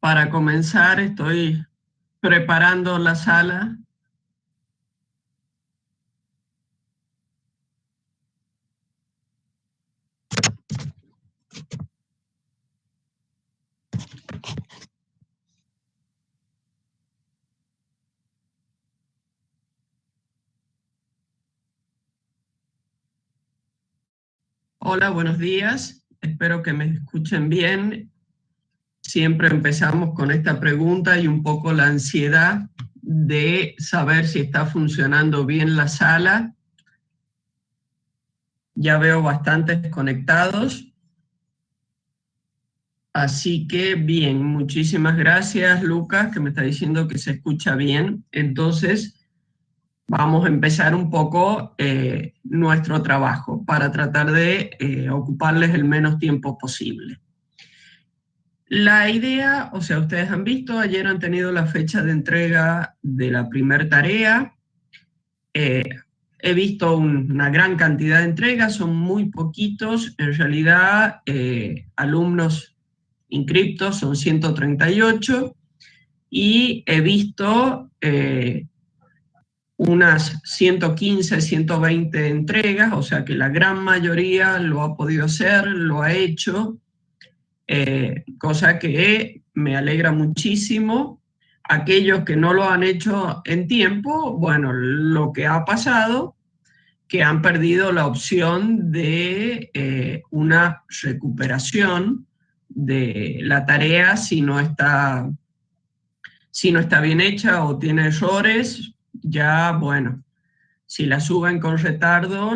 para comenzar, estoy preparando la sala. Hola, buenos días. Espero que me escuchen bien. Siempre empezamos con esta pregunta y un poco la ansiedad de saber si está funcionando bien la sala. Ya veo bastantes conectados. Así que bien, muchísimas gracias, Lucas, que me está diciendo que se escucha bien. Entonces, vamos a empezar un poco nuestro trabajo para tratar de ocuparles el menos tiempo posible. La idea, o sea, ustedes han visto, ayer han tenido la fecha de entrega de la primera tarea. He visto una gran cantidad de entregas, son muy poquitos. En realidad, alumnos inscriptos son 138 y he visto unas 115, 120 entregas, o sea que la gran mayoría lo ha podido hacer, lo ha hecho, cosa que me alegra muchísimo. Aquellos que no lo han hecho en tiempo, bueno, lo que ha pasado, que han perdido la opción de una recuperación de la tarea si no está bien hecha o tiene errores. Ya, bueno, si la suben con retardo,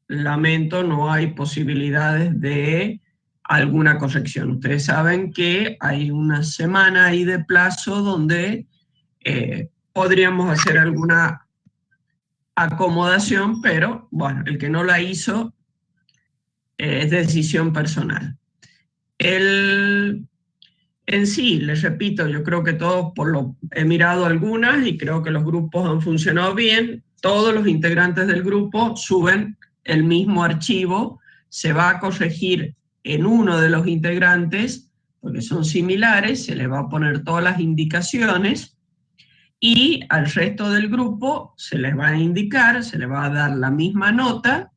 lamento, no hay posibilidades de alguna corrección. Ustedes saben que hay una semana ahí de plazo donde podríamos hacer alguna acomodación, pero bueno, el que no la hizo es decisión personal. En sí, les repito, yo creo que todos, he mirado algunas y creo que los grupos han funcionado bien. Todos los integrantes del grupo suben el mismo archivo, se va a corregir en uno de los integrantes, porque son similares, se le va a poner todas las indicaciones y al resto del grupo se les va a indicar, se les va a dar la misma nota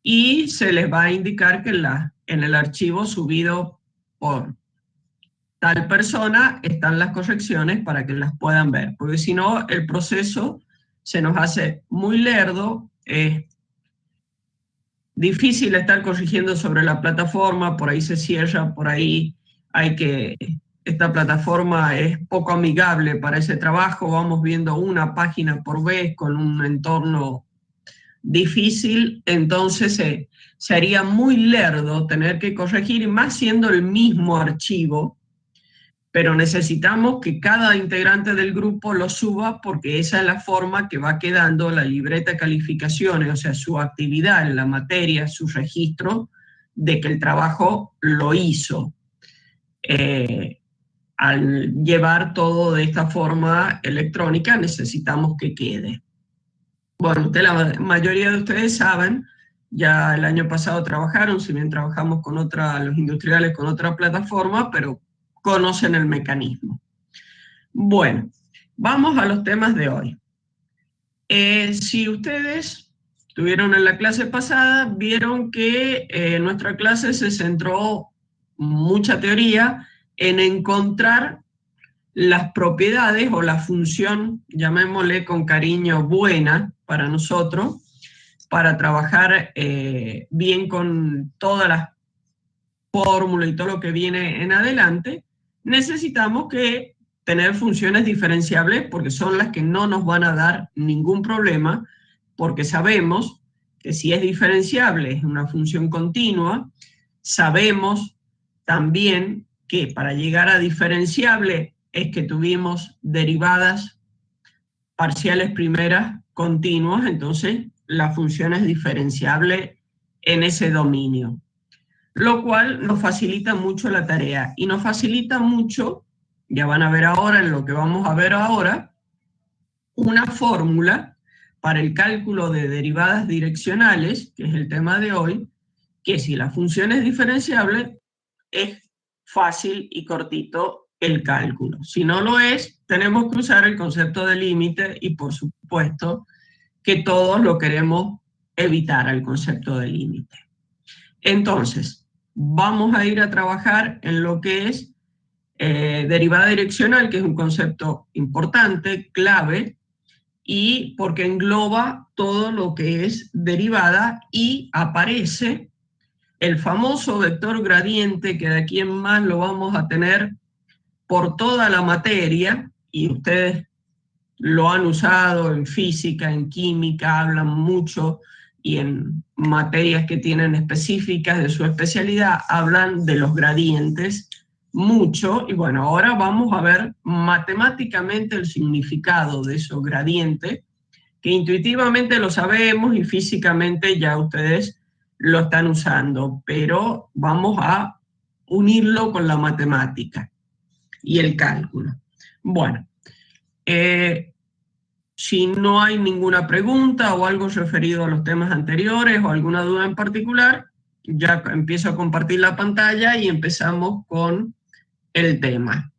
y se les va a indicar que en el archivo subido por tal persona están las correcciones para que las puedan ver, porque si no el proceso se nos hace muy lerdo, es difícil estar corrigiendo sobre la plataforma, por ahí se cierra, por ahí esta plataforma es poco amigable para ese trabajo, vamos viendo una página por vez con un entorno difícil, entonces se haría muy lerdo tener que corregir, y más siendo el mismo archivo, pero necesitamos que cada integrante del grupo lo suba porque esa es la forma que va quedando la libreta de calificaciones, o sea, su actividad en la materia, su registro de que el trabajo lo hizo. Al llevar todo de esta forma electrónica necesitamos que quede. Bueno, la mayoría de ustedes saben, ya el año pasado trabajaron, si bien trabajamos con los industriales con otra plataforma, pero conocen el mecanismo. Bueno, vamos a los temas de hoy. Si ustedes estuvieron en la clase pasada, vieron que nuestra clase se centró mucha teoría en encontrar las propiedades o la función, llamémosle con cariño, buena para nosotros, para trabajar bien con todas las fórmulas y todo lo que viene en adelante. Necesitamos tener funciones diferenciables porque son las que no nos van a dar ningún problema, porque sabemos que si es diferenciable es una función continua, sabemos también que para llegar a diferenciable es que tuvimos derivadas parciales primeras continuas, entonces la función es diferenciable en ese dominio, lo cual nos facilita mucho la tarea y nos facilita mucho, ya van a ver ahora en lo que vamos a ver ahora, una fórmula para el cálculo de derivadas direccionales, que es el tema de hoy, que si la función es diferenciable, es fácil y cortito el cálculo. Si no lo es, tenemos que usar el concepto de límite y por supuesto que todos lo queremos evitar, el concepto de límite. Entonces, vamos a ir a trabajar en lo que es derivada direccional, que es un concepto importante, clave, y porque engloba todo lo que es derivada y aparece el famoso vector gradiente, que de aquí en más lo vamos a tener por toda la materia, y ustedes lo han usado en física, en química, hablan mucho, y en materias que tienen específicas de su especialidad, hablan de los gradientes mucho, y bueno, ahora vamos a ver matemáticamente el significado de esos gradientes, que intuitivamente lo sabemos y físicamente ya ustedes lo están usando, pero vamos a unirlo con la matemática y el cálculo. Bueno, si no hay ninguna pregunta o algo referido a los temas anteriores o alguna duda en particular, ya empiezo a compartir la pantalla y empezamos con el tema.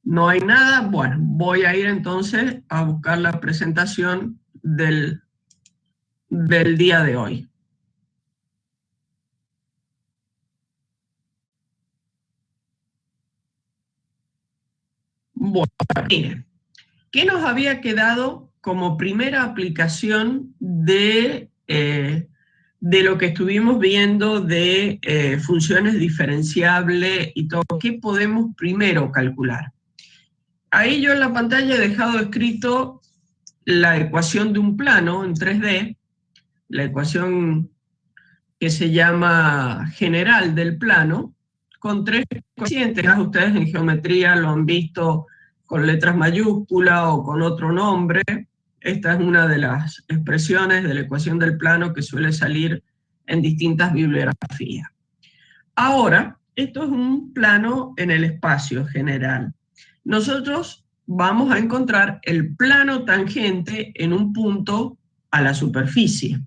No hay nada. Bueno, voy a ir entonces a buscar la presentación del día de hoy. Bueno, miren, ¿qué nos había quedado como primera aplicación de lo que estuvimos viendo de funciones diferenciables y todo? ¿Qué podemos primero calcular? Ahí yo en la pantalla he dejado escrito la ecuación de un plano en 3D, la ecuación que se llama general del plano, con 3 coeficientes. Ustedes en geometría lo han visto con letras mayúsculas o con otro nombre. Esta es una de las expresiones de la ecuación del plano que suele salir en distintas bibliografías. Ahora, esto es un plano en el espacio general. Nosotros vamos a encontrar el plano tangente en un punto a la superficie,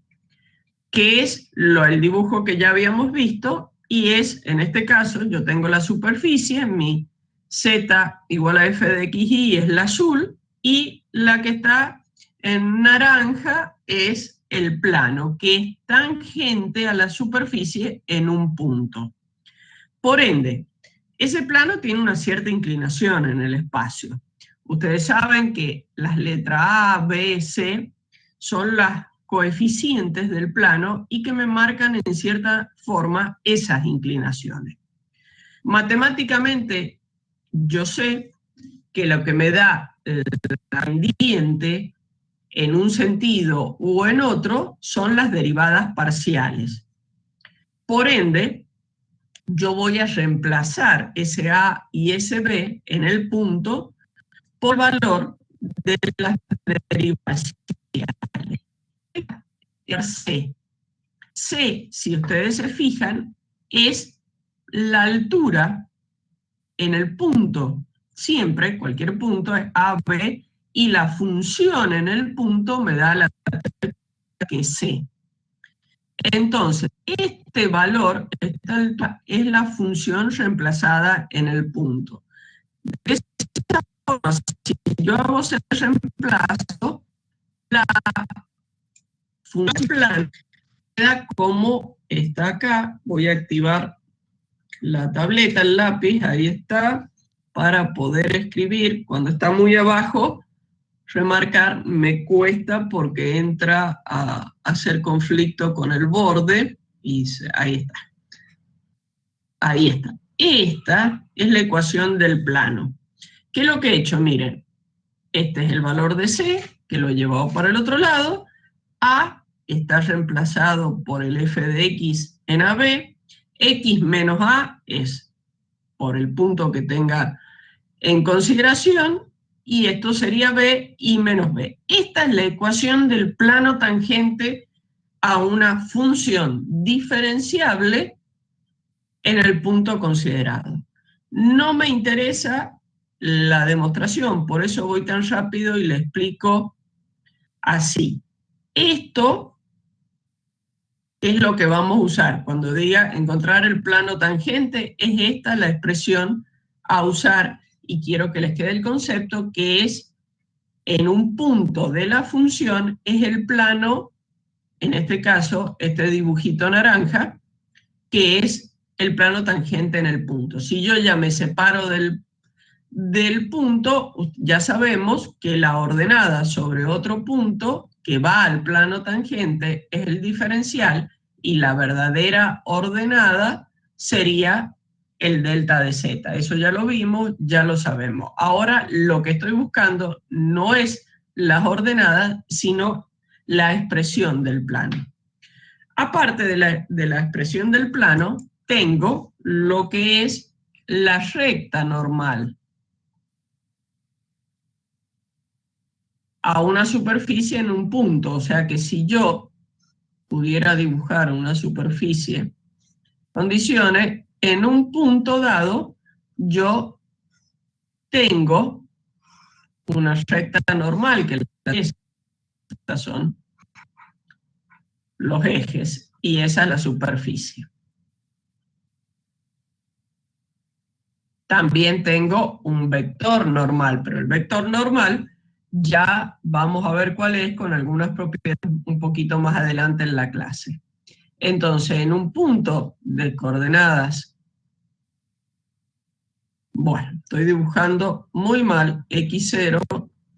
que es el dibujo que ya habíamos visto, y es, en este caso, yo tengo la superficie, mi z igual a f de xy es la azul, y la que está en naranja es el plano, que es tangente a la superficie en un punto. Por ende, ese plano tiene una cierta inclinación en el espacio. Ustedes saben que las letras A, B, C son las coeficientes del plano y que me marcan en cierta forma esas inclinaciones. Matemáticamente, yo sé que lo que me da el gradiente en un sentido u en otro son las derivadas parciales. Por ende, yo voy a reemplazar ese A y ese B en el punto por valor de las derivadas parciales. C. C, si ustedes se fijan, es la altura en el punto. Siempre, cualquier punto es A, B, y la función en el punto me da la que es C. Entonces, este valor, esta altura, es la función reemplazada en el punto. De esta forma, si yo hago ese reemplazo, la función plana queda como está acá. Voy a activar la tableta, el lápiz, ahí está, para poder escribir. Cuando está muy abajo, remarcar me cuesta porque entra a hacer conflicto con el borde, y ahí está. Ahí está. Esta es la ecuación del plano. ¿Qué es lo que he hecho? Miren, este es el valor de C, que lo he llevado para el otro lado. A está reemplazado por el f de x en AB. X menos A es por el punto que tenga en consideración, y esto sería B y menos B. Esta es la ecuación del plano tangente a una función diferenciable en el punto considerado. No me interesa la demostración, por eso voy tan rápido y le explico así. Esto es lo que vamos a usar. Cuando diga encontrar el plano tangente, es esta la expresión a usar, y quiero que les quede el concepto que es en un punto de la función, es el plano, en este caso, este dibujito naranja, que es el plano tangente en el punto. Si yo ya me separo del punto, ya sabemos que la ordenada sobre otro punto que va al plano tangente es el diferencial, y la verdadera ordenada sería el delta de z. Eso ya lo vimos, ya lo sabemos. Ahora lo que estoy buscando no es las ordenadas, sino la expresión del plano. Aparte de la expresión del plano, tengo lo que es la recta normal a una superficie en un punto. O sea que si yo pudiera dibujar una superficie, condiciones, en un punto dado, yo tengo una recta normal, que estas son los ejes, y esa es la superficie. También tengo un vector normal, pero el vector normal ya vamos a ver cuál es, con algunas propiedades un poquito más adelante en la clase. Entonces, en un punto de coordenadas, bueno, estoy dibujando muy mal, x0,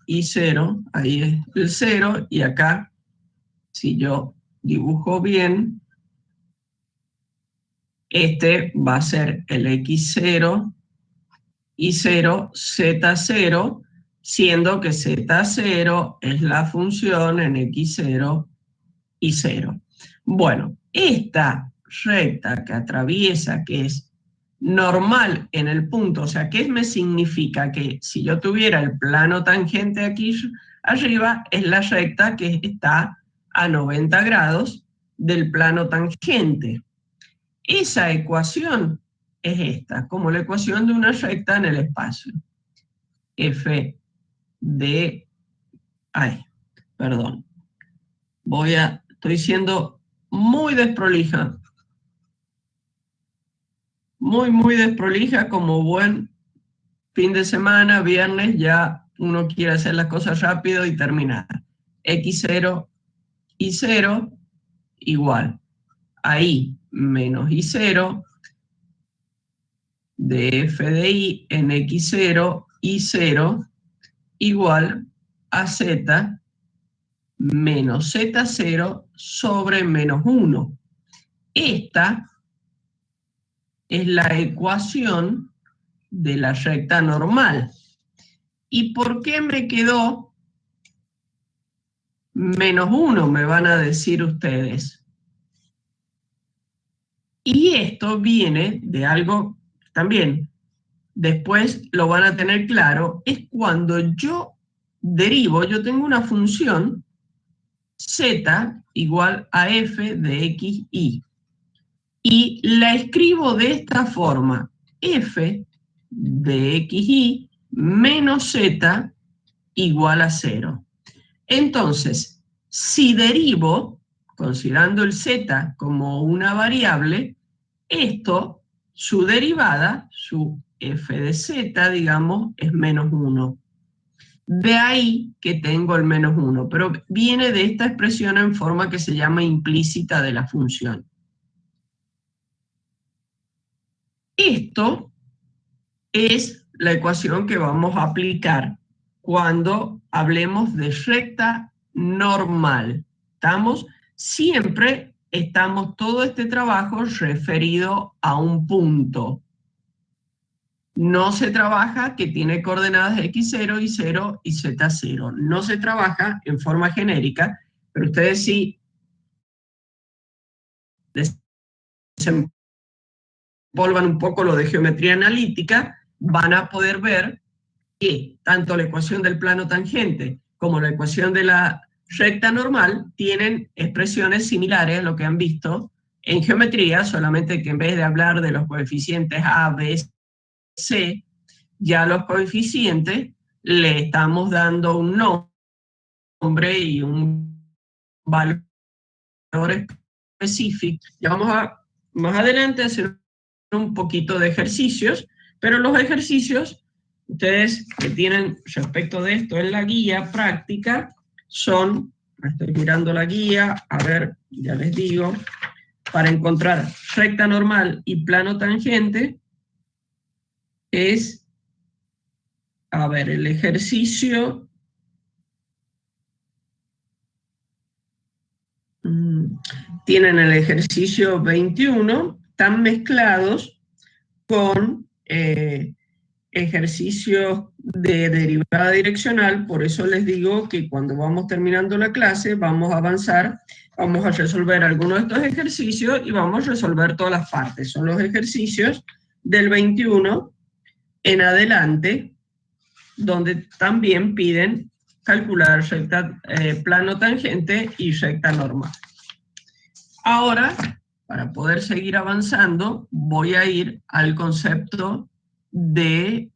y0, ahí es el 0, y acá, si yo dibujo bien, este va a ser el x0, y0, z0, siendo que z0 es la función en x0 y 0. Bueno, esta recta que atraviesa, que es normal en el punto, o sea, ¿qué me significa? Que si yo tuviera el plano tangente aquí arriba, es la recta que está a 90 grados del plano tangente. Esa ecuación es esta, como la ecuación de una recta en el espacio. F de... Ay, perdón. Estoy siendo muy desprolija. Muy desprolija, como buen fin de semana, viernes, ya uno quiere hacer las cosas rápido y terminar. X0 y 0 igual a I menos I0 de f de I en x0 y 0 igual a z menos z0 sobre menos 1. Esta es la ecuación de la recta normal. ¿Y por qué me quedó menos 1? Me van a decir ustedes. Y esto viene de algo también, después lo van a tener claro, es cuando yo derivo, yo tengo una función z igual a f de x, y. Y la escribo de esta forma, f de xy menos z igual a 0. Entonces, si derivo, considerando el z como una variable, esto, su derivada, su f de z, digamos, es menos 1. De ahí que tengo el menos 1, pero viene de esta expresión en forma que se llama implícita de la función. Esto es la ecuación que vamos a aplicar cuando hablemos de recta normal. Estamos todo este trabajo referido a un punto. No se trabaja que tiene coordenadas x0, y0 y z0. No se trabaja en forma genérica, pero ustedes sí desempolvan un poco lo de geometría analítica, van a poder ver que tanto la ecuación del plano tangente como la ecuación de la recta normal tienen expresiones similares a lo que han visto en geometría, solamente que en vez de hablar de los coeficientes A, B, C, ya a los coeficientes le estamos dando un nombre y un valor específico. Ya vamos a más adelante a hacer un poquito de ejercicios, pero los ejercicios, ustedes que tienen respecto de esto en la guía práctica, son, estoy mirando la guía, a ver, ya les digo, para encontrar recta normal y plano tangente, es, a ver, el ejercicio, tienen el ejercicio 21, están mezclados con ejercicios de derivada direccional, por eso les digo que cuando vamos terminando la clase vamos a avanzar, vamos a resolver algunos de estos ejercicios y vamos a resolver todas las partes. Son los ejercicios del 21 en adelante, donde también piden calcular recta, plano tangente y recta normal. Ahora, para poder seguir avanzando, voy a ir al concepto de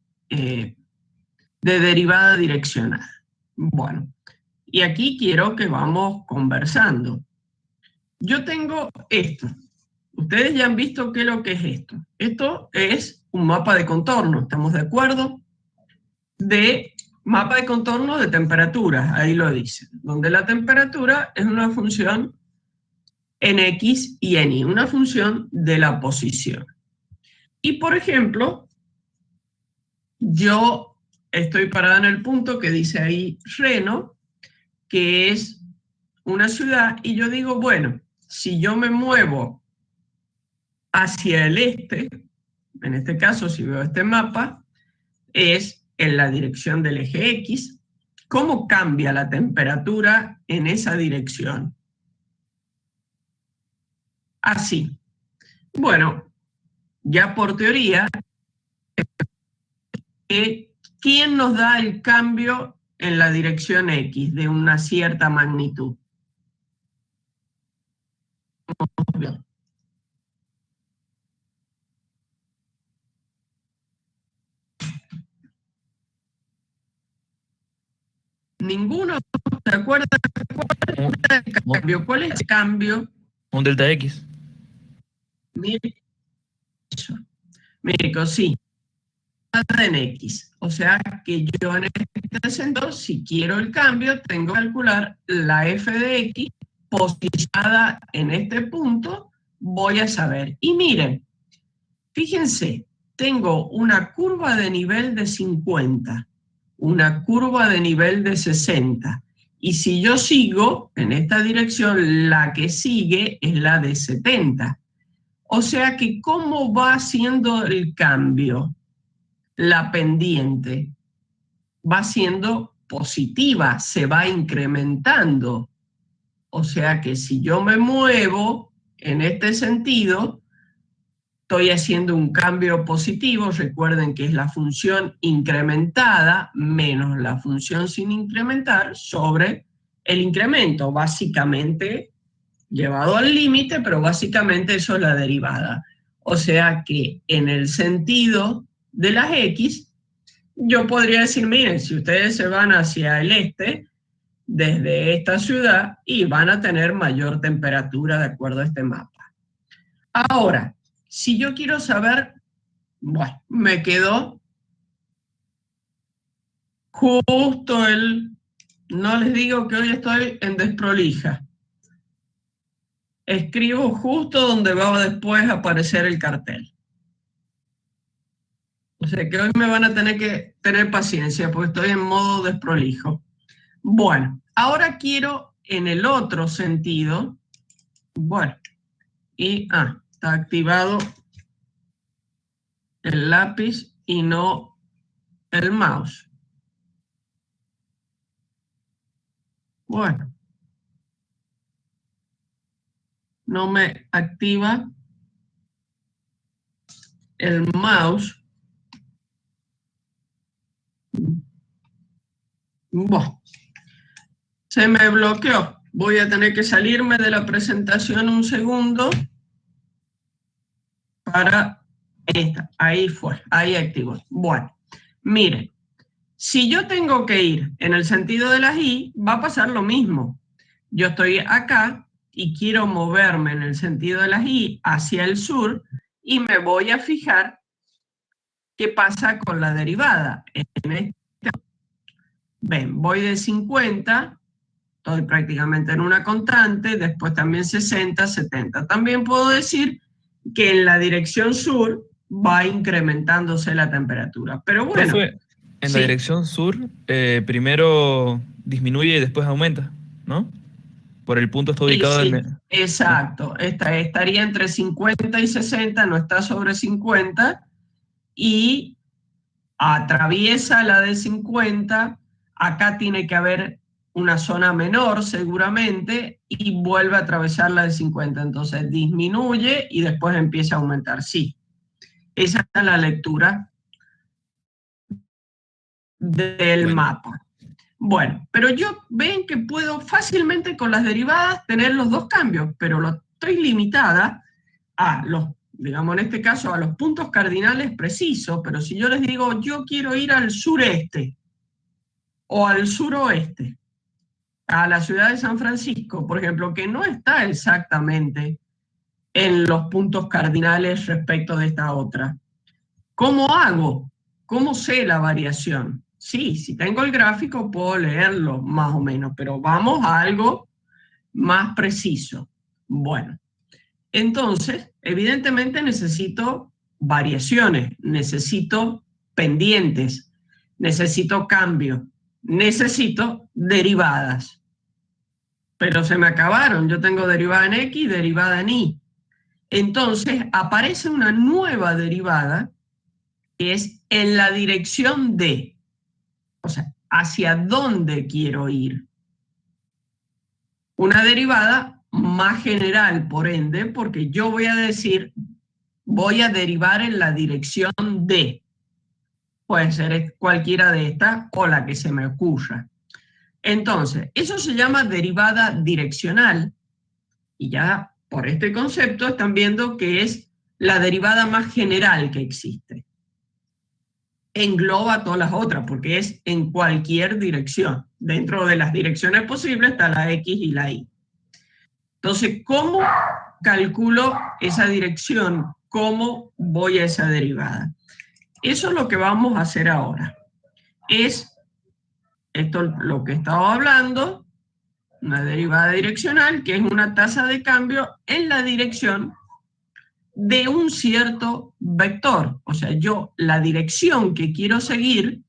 derivada direccional. Bueno, y aquí quiero que vamos conversando. Yo tengo esto. Ustedes ya han visto qué es lo que es esto. Esto es un mapa de contorno, ¿estamos de acuerdo? De mapa de contorno de temperaturas, ahí lo dice, donde la temperatura es una función en X y en Y, una función de la posición. Y por ejemplo, yo estoy parada en el punto que dice ahí Reno, que es una ciudad, y yo digo, bueno, si yo me muevo hacia el este, en este caso, si veo este mapa, es en la dirección del eje X, ¿cómo cambia la temperatura en esa dirección? Así. Bueno, ya por teoría, ¿quién nos da el cambio en la dirección X de una cierta magnitud? Ninguno se acuerda cuál es el cambio. Un delta X. Mire, eso. Mire, sí, en X. O sea que yo en este sentido, si quiero el cambio, tengo que calcular la f de X posicionada en este punto, voy a saber. Y miren, fíjense, tengo una curva de nivel de 50, una curva de nivel de 60. Y si yo sigo en esta dirección, la que sigue es la de 70. O sea que, ¿cómo va siendo el cambio? La pendiente va siendo positiva, se va incrementando. O sea que si yo me muevo en este sentido, estoy haciendo un cambio positivo. Recuerden que es la función incrementada menos la función sin incrementar sobre el incremento, básicamente llevado al límite, pero básicamente eso es la derivada. O sea que en el sentido de las X, yo podría decir, miren, si ustedes se van hacia el este, desde esta ciudad, y van a tener mayor temperatura de acuerdo a este mapa. Ahora, si yo quiero saber, bueno, me quedó justo no les digo que hoy estoy en desprolija. Escribo justo donde va después a aparecer el cartel. O sea que hoy me van a tener que tener paciencia porque estoy en modo desprolijo. Bueno, ahora quiero en el otro sentido, bueno, y está activado el lápiz y no el mouse. Bueno, no me activa el mouse. Bueno, se me bloqueó. Voy a tener que salirme de la presentación un segundo para esta. Ahí fue, ahí activó. Bueno, miren, si yo tengo que ir en el sentido de las Y, va a pasar lo mismo. Yo estoy acá y quiero moverme en el sentido de las y hacia el sur, y me voy a fijar qué pasa con la derivada. Ven, voy de 50, estoy prácticamente en una constante, después también 60, 70. También puedo decir que en la dirección sur va incrementándose la temperatura. Pero bueno, Profe, en la sí, dirección sur, primero disminuye y después aumenta, ¿no? Por el punto está y ubicado en... sí, Sí. exacto. Estaría entre 50 y 60, no está sobre 50, y atraviesa la de 50, acá tiene que haber una zona menor seguramente, y vuelve a atravesar la de 50, entonces disminuye y después empieza a aumentar. Sí, esa es la lectura del Bueno, mapa. Bueno, pero yo ven que puedo fácilmente con las derivadas tener los dos cambios, pero lo estoy limitada a los, digamos en este caso, a los puntos cardinales precisos, pero si yo les digo yo quiero ir al sureste o al suroeste, a la ciudad de San Francisco, por ejemplo, que no está exactamente en los puntos cardinales respecto de esta otra. ¿Cómo hago? ¿Cómo sé la variación? Sí, si tengo el gráfico puedo leerlo más o menos, pero vamos a algo más preciso. Bueno, entonces, evidentemente necesito variaciones, necesito pendientes, necesito cambio, necesito derivadas. Pero se me acabaron, yo tengo derivada en X, derivada en Y. Entonces aparece una nueva derivada que es en la dirección de, o sea, hacia dónde quiero ir. Una derivada más general, por ende, porque yo voy a decir, voy a derivar en la dirección de, puede ser cualquiera de estas o la que se me ocurra. Entonces, eso se llama derivada direccional, y ya por este concepto están viendo que es la derivada más general que existe. Engloba todas las otras, porque es en cualquier dirección. Dentro de las direcciones posibles está la X y la Y. Entonces, ¿cómo calculo esa dirección? ¿Cómo voy a esa derivada? Eso es lo que vamos a hacer ahora. Es esto lo que estaba hablando, una derivada direccional, que es una tasa de cambio en la dirección de un cierto vector. O sea, yo la dirección que quiero seguir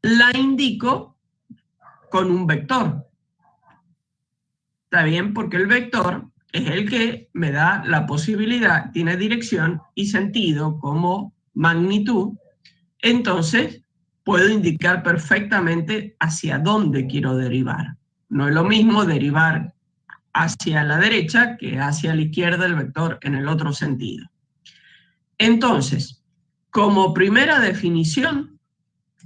la indico con un vector. ¿Está bien? Porque el vector es el que me da la posibilidad, tiene dirección y sentido como magnitud. Entonces, puedo indicar perfectamente hacia dónde quiero derivar. No es lo mismo derivar hacia la derecha que hacia la izquierda del vector en el otro sentido. Entonces, como primera definición,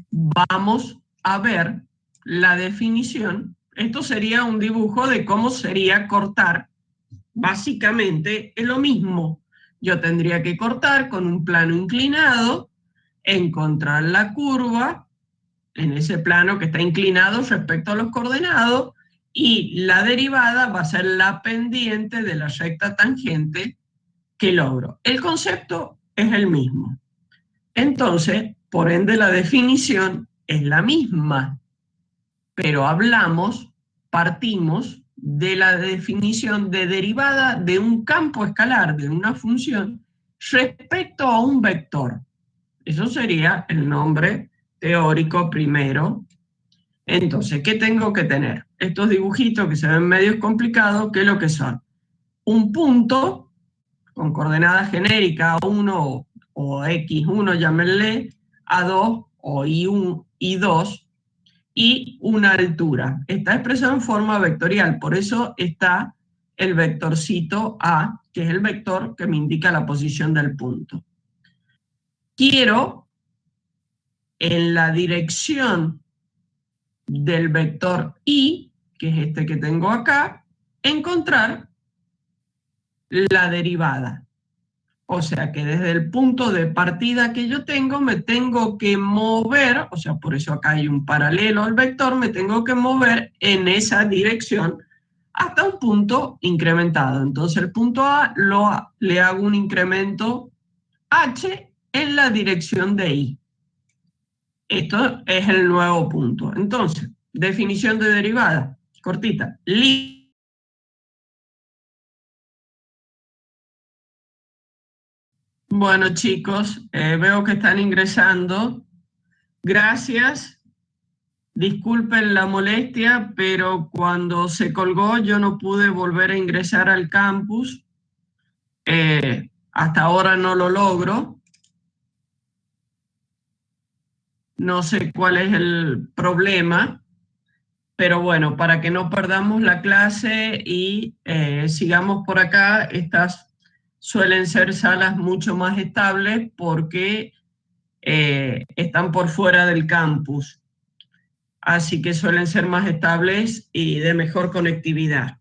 vamos a ver la definición. Esto sería un dibujo de cómo sería cortar. Básicamente es lo mismo. Yo tendría que cortar con un plano inclinado, encontrar la curva en ese plano que está inclinado respecto a los coordenados, y la derivada va a ser la pendiente de la recta tangente que logro. El concepto es el mismo. Entonces, por ende, la definición es la misma, pero partimos de la definición de derivada de un campo escalar, de una función, respecto a un vector. Eso sería el nombre teórico primero. Entonces, ¿qué tengo que tener? Estos dibujitos que se ven medio complicados, ¿qué es lo que son? Un punto con coordenadas genéricas A1 o X1, llámenle A2 o I1, I2, y una altura. Está expresado en forma vectorial, por eso está el vectorcito A, que es el vector que me indica la posición del punto. Quiero, en la dirección del vector Y, que es este que tengo acá, encontrar la derivada. O sea que desde el punto de partida que yo tengo, me tengo que mover, o sea, por eso acá hay un paralelo al vector, me tengo que mover en esa dirección hasta un punto incrementado. Entonces el punto A le hago un incremento h en la dirección de y. Esto es el nuevo punto. Entonces, definición de derivada, cortita. Bueno, chicos, veo que están ingresando. Gracias. Disculpen la molestia, pero cuando se colgó yo no pude volver a ingresar al campus. Hasta ahora no lo logro. No sé cuál es el problema, pero bueno, para que no perdamos la clase y sigamos por acá, estas suelen ser salas mucho más estables porque están por fuera del campus. Así que suelen ser más estables y de mejor conectividad.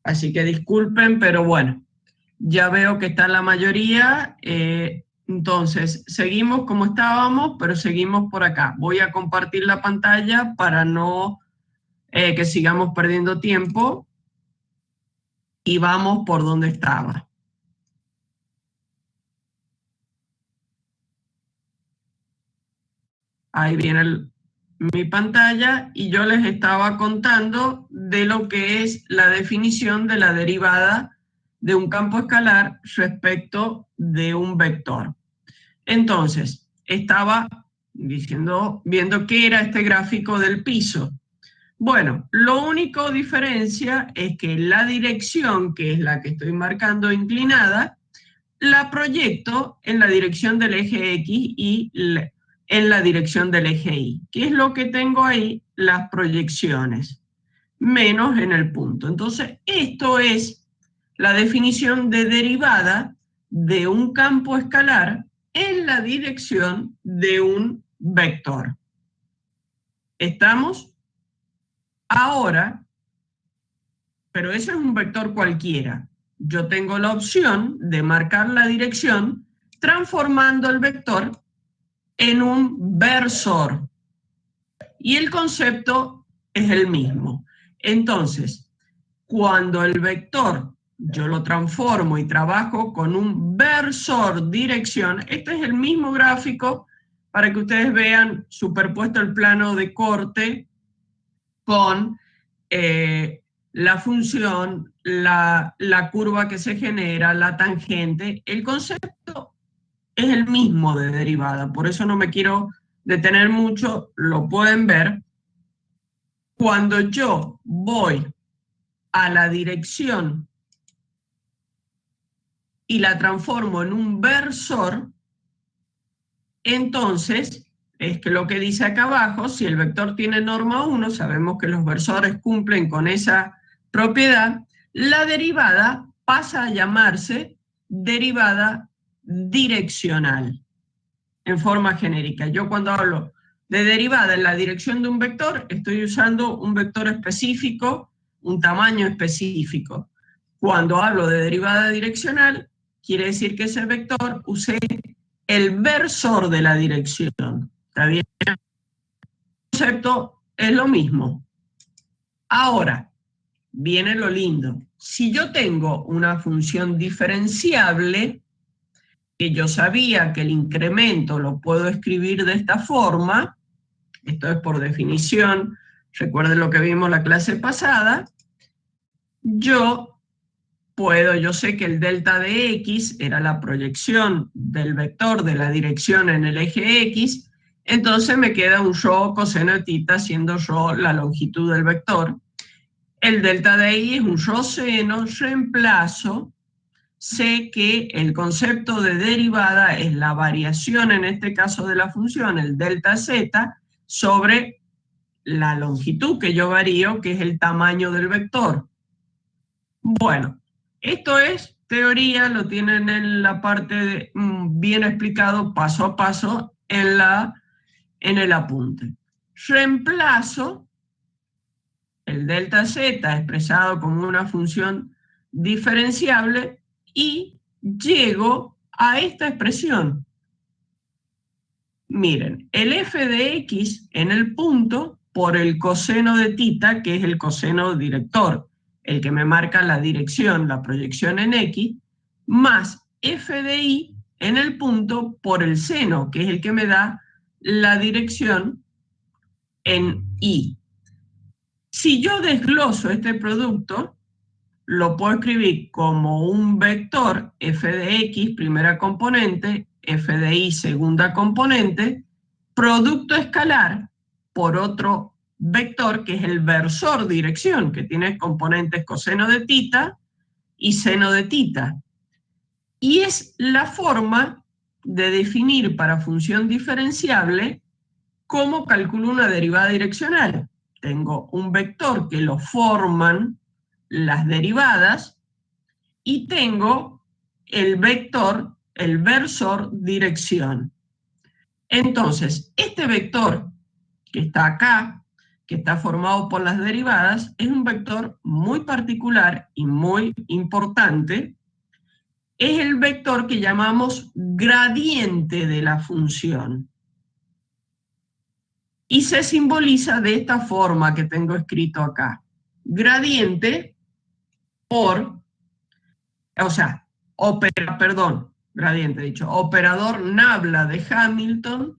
Así que disculpen, pero bueno, ya veo que está la mayoría. Entonces, seguimos como estábamos, pero seguimos por acá. Voy a compartir la pantalla para no que sigamos perdiendo tiempo y vamos por donde estaba. Ahí viene mi pantalla y yo les estaba contando de lo que es la definición de la derivada de un campo escalar respecto de un vector. Entonces, estaba viendo qué era este gráfico del piso. Bueno, lo único diferencia es que la dirección, que es la que estoy marcando inclinada, la proyecto en la dirección del eje X y en la dirección del eje Y. ¿Qué es lo que tengo ahí? Las proyecciones, menos en el punto. Entonces, esto es la definición de derivada de un campo escalar en la dirección de un vector. ¿Estamos? Ahora, pero eso es un vector cualquiera. Yo tengo la opción de marcar la dirección transformando el vector en un versor. Y el concepto es el mismo. Entonces, cuando el vector yo lo transformo y trabajo con un versor dirección, este es el mismo gráfico para que ustedes vean superpuesto el plano de corte con la función, la curva que se genera, la tangente. El concepto es el mismo de derivada, por eso no me quiero detener mucho, lo pueden ver. Cuando yo voy a la dirección y la transformo en un versor, entonces, es que lo que dice acá abajo, si el vector tiene norma 1, sabemos que los versores cumplen con esa propiedad, la derivada pasa a llamarse derivada direccional, en forma genérica. Yo cuando hablo de derivada en la dirección de un vector, estoy usando un vector específico, un tamaño específico. Cuando hablo de derivada direccional, quiere decir que ese vector use el versor de la dirección. ¿Está bien? El concepto es lo mismo. Ahora, viene lo lindo. Si yo tengo una función diferenciable, que yo sabía que el incremento lo puedo escribir de esta forma, esto es por definición, recuerden lo que vimos la clase pasada, yo sé que el delta de x era la proyección del vector de la dirección en el eje x, entonces me queda un rho coseno de tita siendo rho la longitud del vector. El delta de y es un rho seno, reemplazo, sé que el concepto de derivada es la variación, en este caso de la función, el delta z, sobre la longitud que yo varío, que es el tamaño del vector. Bueno, esto es teoría, lo tienen en la parte bien explicado paso a paso en el apunte. Reemplazo el delta z expresado como una función diferenciable y llego a esta expresión. Miren, el f de x en el punto por el coseno de tita, que es el coseno director, el que me marca la dirección, la proyección en X, más f de y en el punto por el seno, que es el que me da la dirección en Y. Si yo desgloso este producto, lo puedo escribir como un vector f de x, primera componente, f de y, segunda componente, producto escalar por otro vector, que es el versor dirección, que tiene componentes coseno de tita y seno de tita. Y es la forma de definir para función diferenciable cómo calculo una derivada direccional. Tengo un vector que lo forman las derivadas y tengo el vector, el versor dirección. Entonces, este vector que está acá, que está formado por las derivadas, es un vector muy particular y muy importante. Es el vector que llamamos gradiente de la función. Y se simboliza de esta forma que tengo escrito acá. Gradiente por, o sea, gradiente dicho, operador nabla de Hamilton,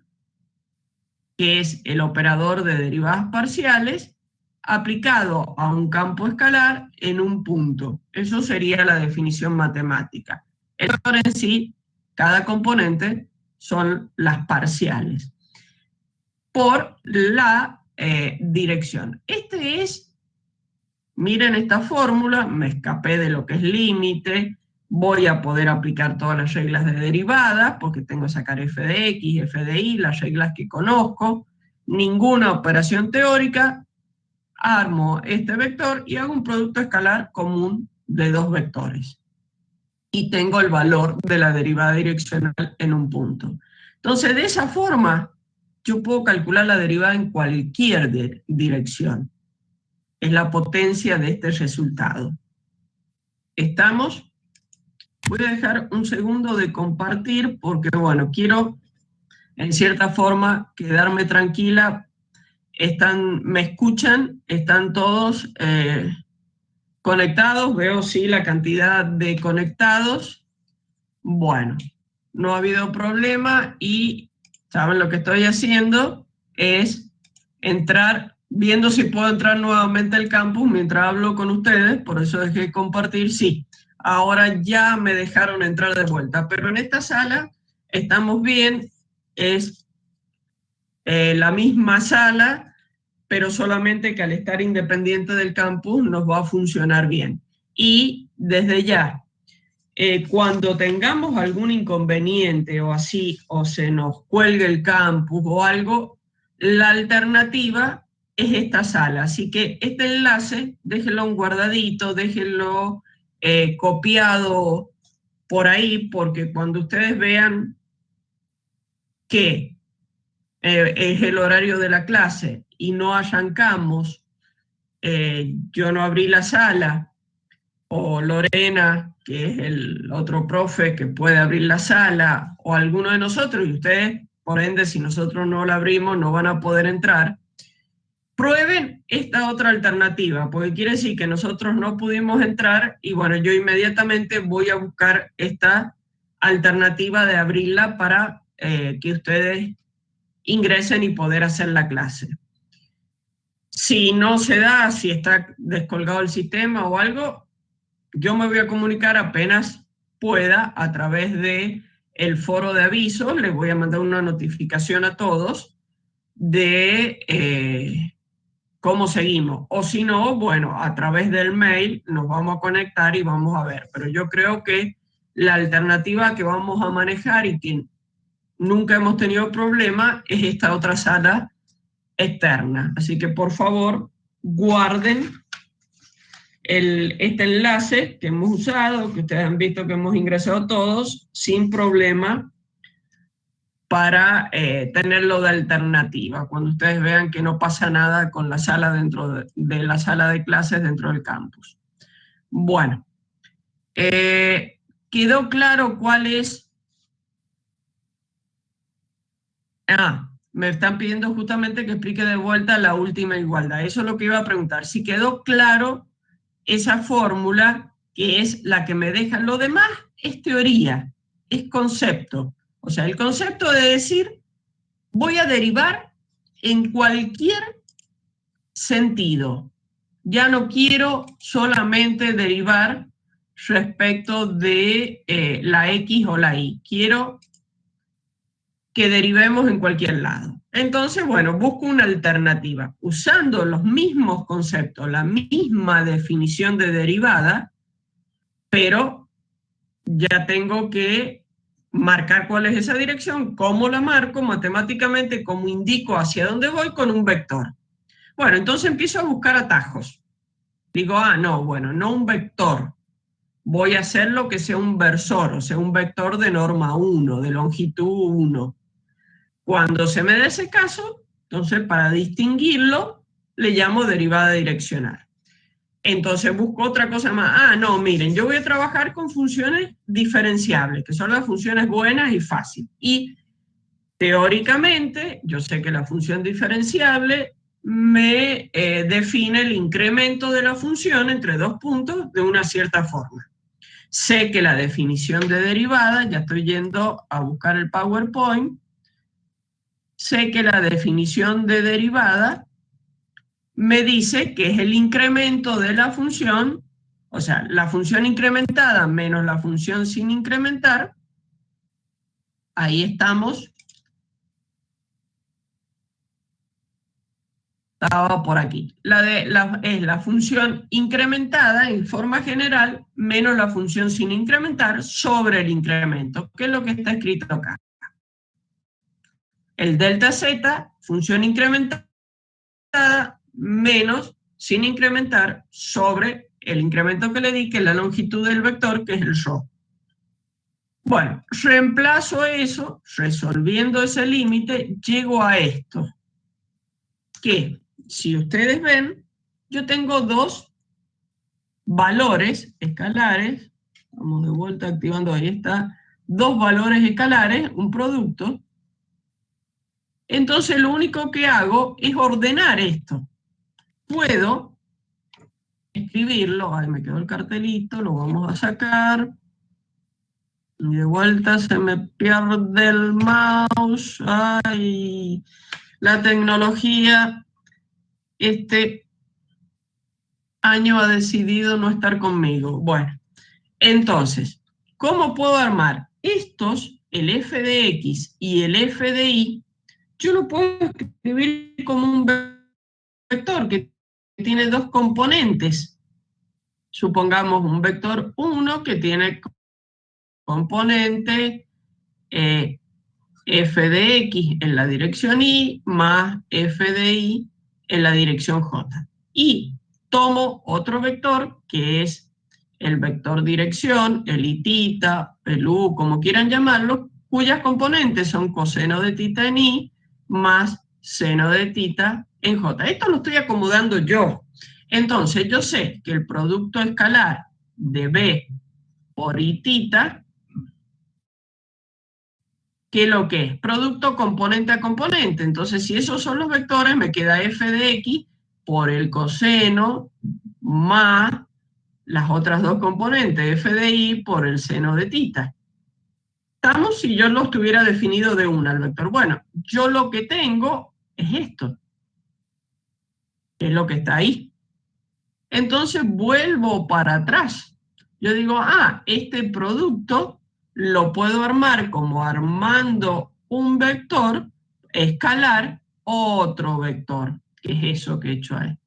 que es el operador de derivadas parciales, aplicado a un campo escalar en un punto. Eso sería la definición matemática. El vector en sí, cada componente, son las parciales por la dirección. Miren esta fórmula, me escapé de lo que es límite, voy a poder aplicar todas las reglas de derivada, porque tengo que sacar f de x, f de y, las reglas que conozco, ninguna operación teórica, armo este vector y hago un producto escalar común de dos vectores. Y tengo el valor de la derivada direccional en un punto. Entonces, de esa forma, yo puedo calcular la derivada en cualquier dirección. Es la potencia de este resultado. ¿Estamos? Voy a dejar un segundo de compartir porque, bueno, quiero en cierta forma quedarme tranquila. ¿Me escuchan? ¿Están todos conectados? Veo sí la cantidad de conectados. Bueno, no ha habido problema y saben lo que estoy haciendo es entrar, viendo si puedo entrar nuevamente al campus mientras hablo con ustedes, por eso dejé compartir, sí. Ahora ya me dejaron entrar de vuelta, pero en esta sala estamos bien, es la misma sala, pero solamente que al estar independiente del campus nos va a funcionar bien. Y desde ya, cuando tengamos algún inconveniente o así, o se nos cuelgue el campus o algo, la alternativa es esta sala. Así que este enlace, déjenlo un guardadito, déjenlo copiado por ahí, porque cuando ustedes vean que es el horario de la clase y no arrancamos, yo no abrí la sala, o Lorena, que es el otro profe que puede abrir la sala, o alguno de nosotros, y ustedes, por ende, si nosotros no la abrimos, no van a poder entrar, prueben esta otra alternativa, porque quiere decir que nosotros no pudimos entrar, y bueno, yo inmediatamente voy a buscar esta alternativa de abrirla para que ustedes ingresen y poder hacer la clase. Si no se da, si está descolgado el sistema o algo, yo me voy a comunicar apenas pueda a través de el foro de avisos, les voy a mandar una notificación a todos de cómo seguimos. O si no, bueno, a través del mail nos vamos a conectar y vamos a ver. Pero yo creo que la alternativa que vamos a manejar y que nunca hemos tenido problema es esta otra sala externa. Así que por favor, guarden este enlace que hemos usado, que ustedes han visto que hemos ingresado todos, sin problema, para tenerlo de alternativa, cuando ustedes vean que no pasa nada con la sala dentro de la sala de clases dentro del campus. Bueno, ¿quedó claro cuál es? me están pidiendo justamente que explique de vuelta la última igualdad. Eso es lo que iba a preguntar. Si quedó claro esa fórmula, que es la que me deja. Lo demás es teoría, es concepto. O sea, el concepto de decir, voy a derivar en cualquier sentido. Ya no quiero solamente derivar respecto de la X o la Y. Quiero que derivemos en cualquier lado. Entonces, bueno, busco una alternativa. Usando los mismos conceptos, la misma definición de derivada, pero ya tengo que marcar cuál es esa dirección, cómo la marco matemáticamente, cómo indico hacia dónde voy con un vector. Bueno, entonces empiezo a buscar atajos. Digo, no, bueno, no un vector. Voy a hacer lo que sea un versor, o sea, un vector de norma 1, de longitud 1. Cuando se me dé ese caso, entonces para distinguirlo, le llamo derivada direccional. Entonces busco otra cosa más. No, miren, yo voy a trabajar con funciones diferenciables, que son las funciones buenas y fáciles. Y teóricamente, yo sé que la función diferenciable me define el incremento de la función entre dos puntos de una cierta forma. Sé que la definición de derivada, ya estoy yendo a buscar el PowerPoint, sé que la definición de derivada me dice que es el incremento de la función, o sea, la función incrementada menos la función sin incrementar. Ahí estamos. Estaba por aquí. Es la función incrementada en forma general menos la función sin incrementar sobre el incremento, que es lo que está escrito acá. El delta z, función incrementada, menos sin incrementar sobre el incremento que le di, que es la longitud del vector, que es el ρ. Bueno, reemplazo eso, resolviendo ese límite, llego a esto. Que, si ustedes ven, yo tengo dos valores escalares, vamos de vuelta activando, ahí está, dos valores escalares, un producto. Entonces lo único que hago es ordenar esto. Puedo escribirlo, ahí me quedó el cartelito, lo vamos a sacar. Y de vuelta se me pierde el mouse. Ay, la tecnología, este año ha decidido no estar conmigo. Bueno, entonces, ¿cómo puedo armar estos, el f de x y el f de y? Yo lo puedo escribir como un vector que tiene dos componentes. Supongamos un vector 1 que tiene componente f de x en la dirección y más f de y en la dirección j. Y tomo otro vector que es el vector dirección, el i-tita, el u, como quieran llamarlo, cuyas componentes son coseno de tita en i más seno de tita en j. Esto lo estoy acomodando yo. Entonces yo sé que el producto escalar de b por i-tita, ¿qué es lo que es? Producto componente a componente. Entonces, si esos son los vectores, me queda f de x por el coseno más las otras dos componentes, f de y por el seno de tita. Estamos si yo lo estuviera definido de una al vector. Bueno, yo lo que tengo es esto, es lo que está ahí. Entonces vuelvo para atrás. Yo digo, este producto lo puedo armar como armando un vector escalar otro vector, que es eso que he hecho ahí.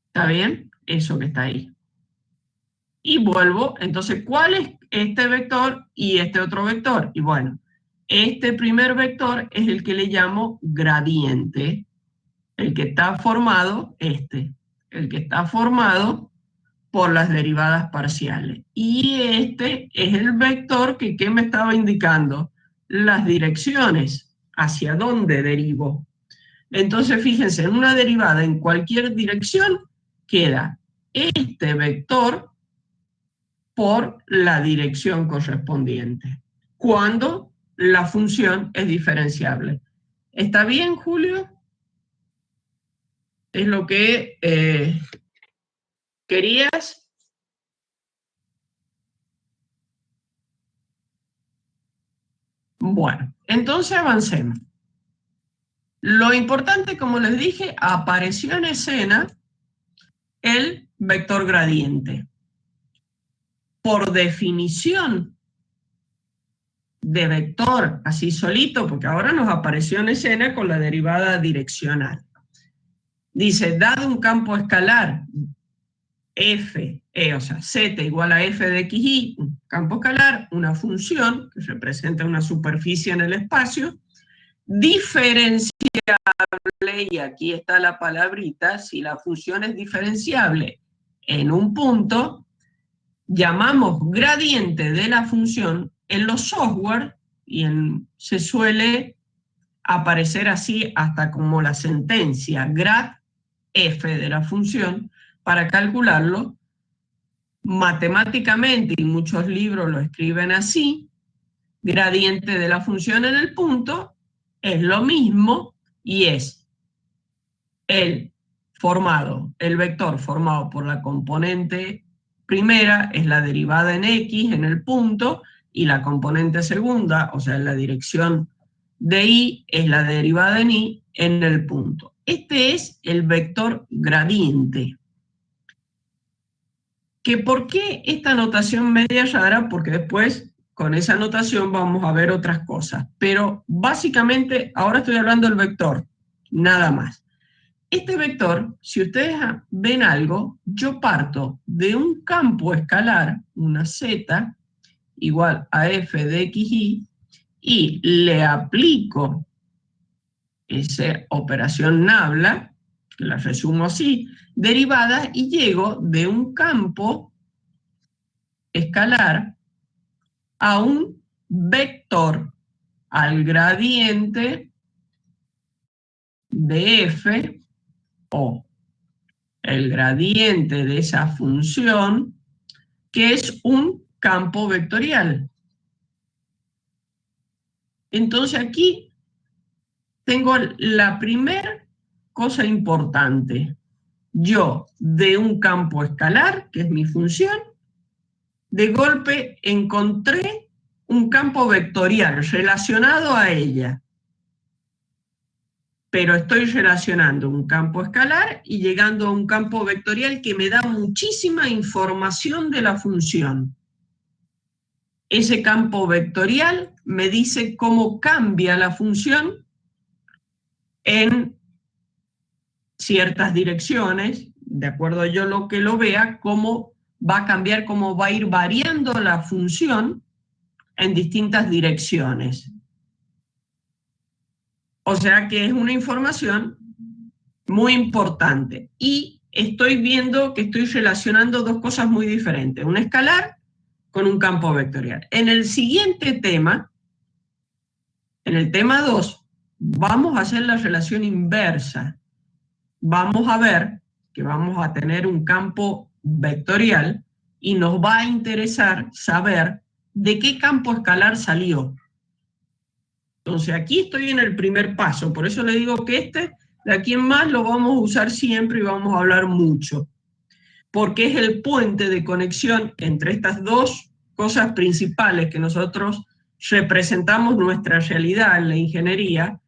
¿Está bien? Eso que está ahí. Y vuelvo, entonces, ¿cuál es este vector y este otro vector? Y bueno, este primer vector es el que le llamo gradiente, el que está formado, el que está formado por las derivadas parciales. Y este es el vector que ¿qué me estaba indicando? Las direcciones, hacia dónde derivo. Entonces, fíjense, en una derivada en cualquier dirección queda este vector por la dirección correspondiente, cuando la función es diferenciable. ¿Está bien, Julio? ¿Es lo que querías? Bueno, entonces avancemos. Lo importante, como les dije, apareció en escena el vector gradiente. Por definición de vector así solito, porque ahora nos apareció en escena con la derivada direccional. Dice, dado un campo escalar f, o sea, z igual a f de xy, un campo escalar, una función que representa una superficie en el espacio, diferenciable, y aquí está la palabrita, si la función es diferenciable en un punto, llamamos gradiente de la función en los software, y se suele aparecer así hasta como la sentencia, grad f de la función, para calcularlo matemáticamente, y muchos libros lo escriben así, gradiente de la función en el punto es lo mismo y es el vector formado por la componente primera, es la derivada en x en el punto, y la componente segunda, o sea, la dirección de y, es la derivada en y en el punto. Este es el vector gradiente. ¿Que por qué esta notación media rara? Porque después con esa notación vamos a ver otras cosas. Pero básicamente ahora estoy hablando del vector, nada más. Este vector, si ustedes ven algo, yo parto de un campo escalar, una z, igual a f de xy, y le aplico esa operación nabla, que la resumo así, derivada, y llego de un campo escalar a un vector, al gradiente de f, o el gradiente de esa función, que es un campo vectorial. Entonces aquí tengo la primera cosa importante. Yo, de un campo escalar, que es mi función, de golpe encontré un campo vectorial relacionado a ella. Pero estoy relacionando un campo escalar y llegando a un campo vectorial que me da muchísima información de la función. Ese campo vectorial me dice cómo cambia la función en ciertas direcciones, de acuerdo a yo lo que lo vea, cómo va a cambiar, cómo va a ir variando la función en distintas direcciones. O sea que es una información muy importante. Y estoy viendo que estoy relacionando dos cosas muy diferentes, un escalar con un campo vectorial. En el siguiente tema, en el tema 2, vamos a hacer la relación inversa. Vamos a ver que vamos a tener un campo vectorial y nos va a interesar saber de qué campo escalar salió. Entonces aquí estoy en el primer paso, por eso le digo que de aquí en más lo vamos a usar siempre y vamos a hablar mucho, porque es el puente de conexión entre estas dos cosas principales que nosotros representamos nuestra realidad en la ingeniería,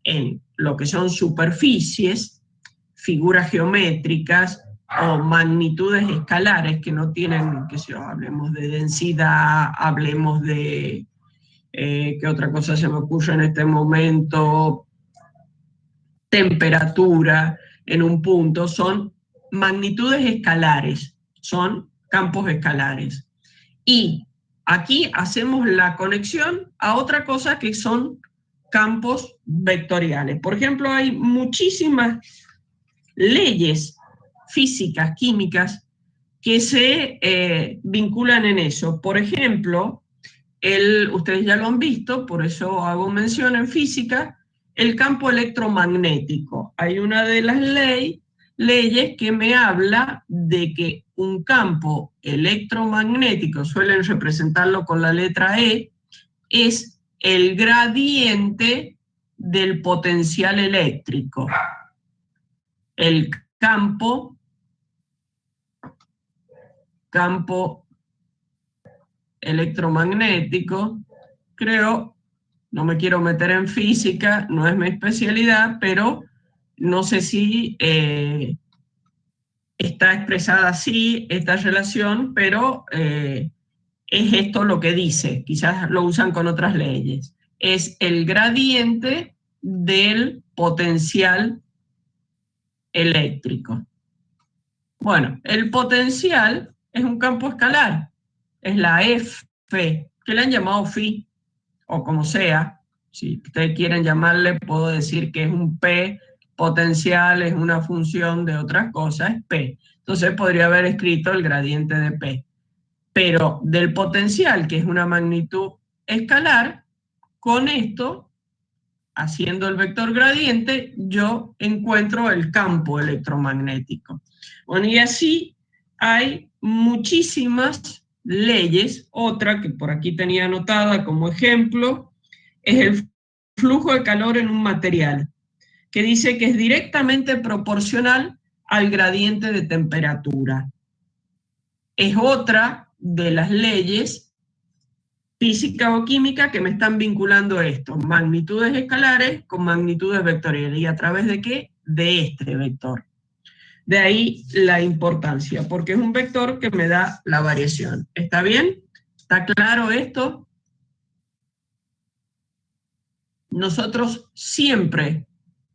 en lo que son superficies, figuras geométricas o magnitudes escalares que no tienen, que si hablemos de densidad, hablemos de, ¿qué otra cosa se me ocurre en este momento? Temperatura en un punto, son magnitudes escalares, son campos escalares. Y aquí hacemos la conexión a otra cosa que son campos vectoriales. Por ejemplo, hay muchísimas leyes físicas, químicas, que se vinculan en eso. Por ejemplo, ustedes ya lo han visto, por eso hago mención en física, el campo electromagnético. Hay una de las leyes que me habla de que un campo electromagnético, suelen representarlo con la letra E, es el gradiente del potencial eléctrico. El campo electromagnético, creo, no me quiero meter en física, no es mi especialidad, pero no sé si está expresada así esta relación, pero es esto lo que dice, quizás lo usan con otras leyes, es el gradiente del potencial eléctrico. Bueno, el potencial es un campo escalar, es la F, que le han llamado phi, o como sea. Si ustedes quieren llamarle, puedo decir que es un P potencial, es una función de otras cosas, es P. Entonces podría haber escrito el gradiente de P. Pero del potencial, que es una magnitud escalar, con esto, haciendo el vector gradiente, yo encuentro el campo electromagnético. Bueno, y así hay muchísimas leyes. Otra que por aquí tenía anotada como ejemplo es el flujo de calor en un material, que dice que es directamente proporcional al gradiente de temperatura. Es otra de las leyes física o química que me están vinculando esto, magnitudes escalares con magnitudes vectoriales. ¿Y a través de qué? De este vector. De ahí la importancia, porque es un vector que me da la variación. ¿Está bien? ¿Está claro esto? Nosotros siempre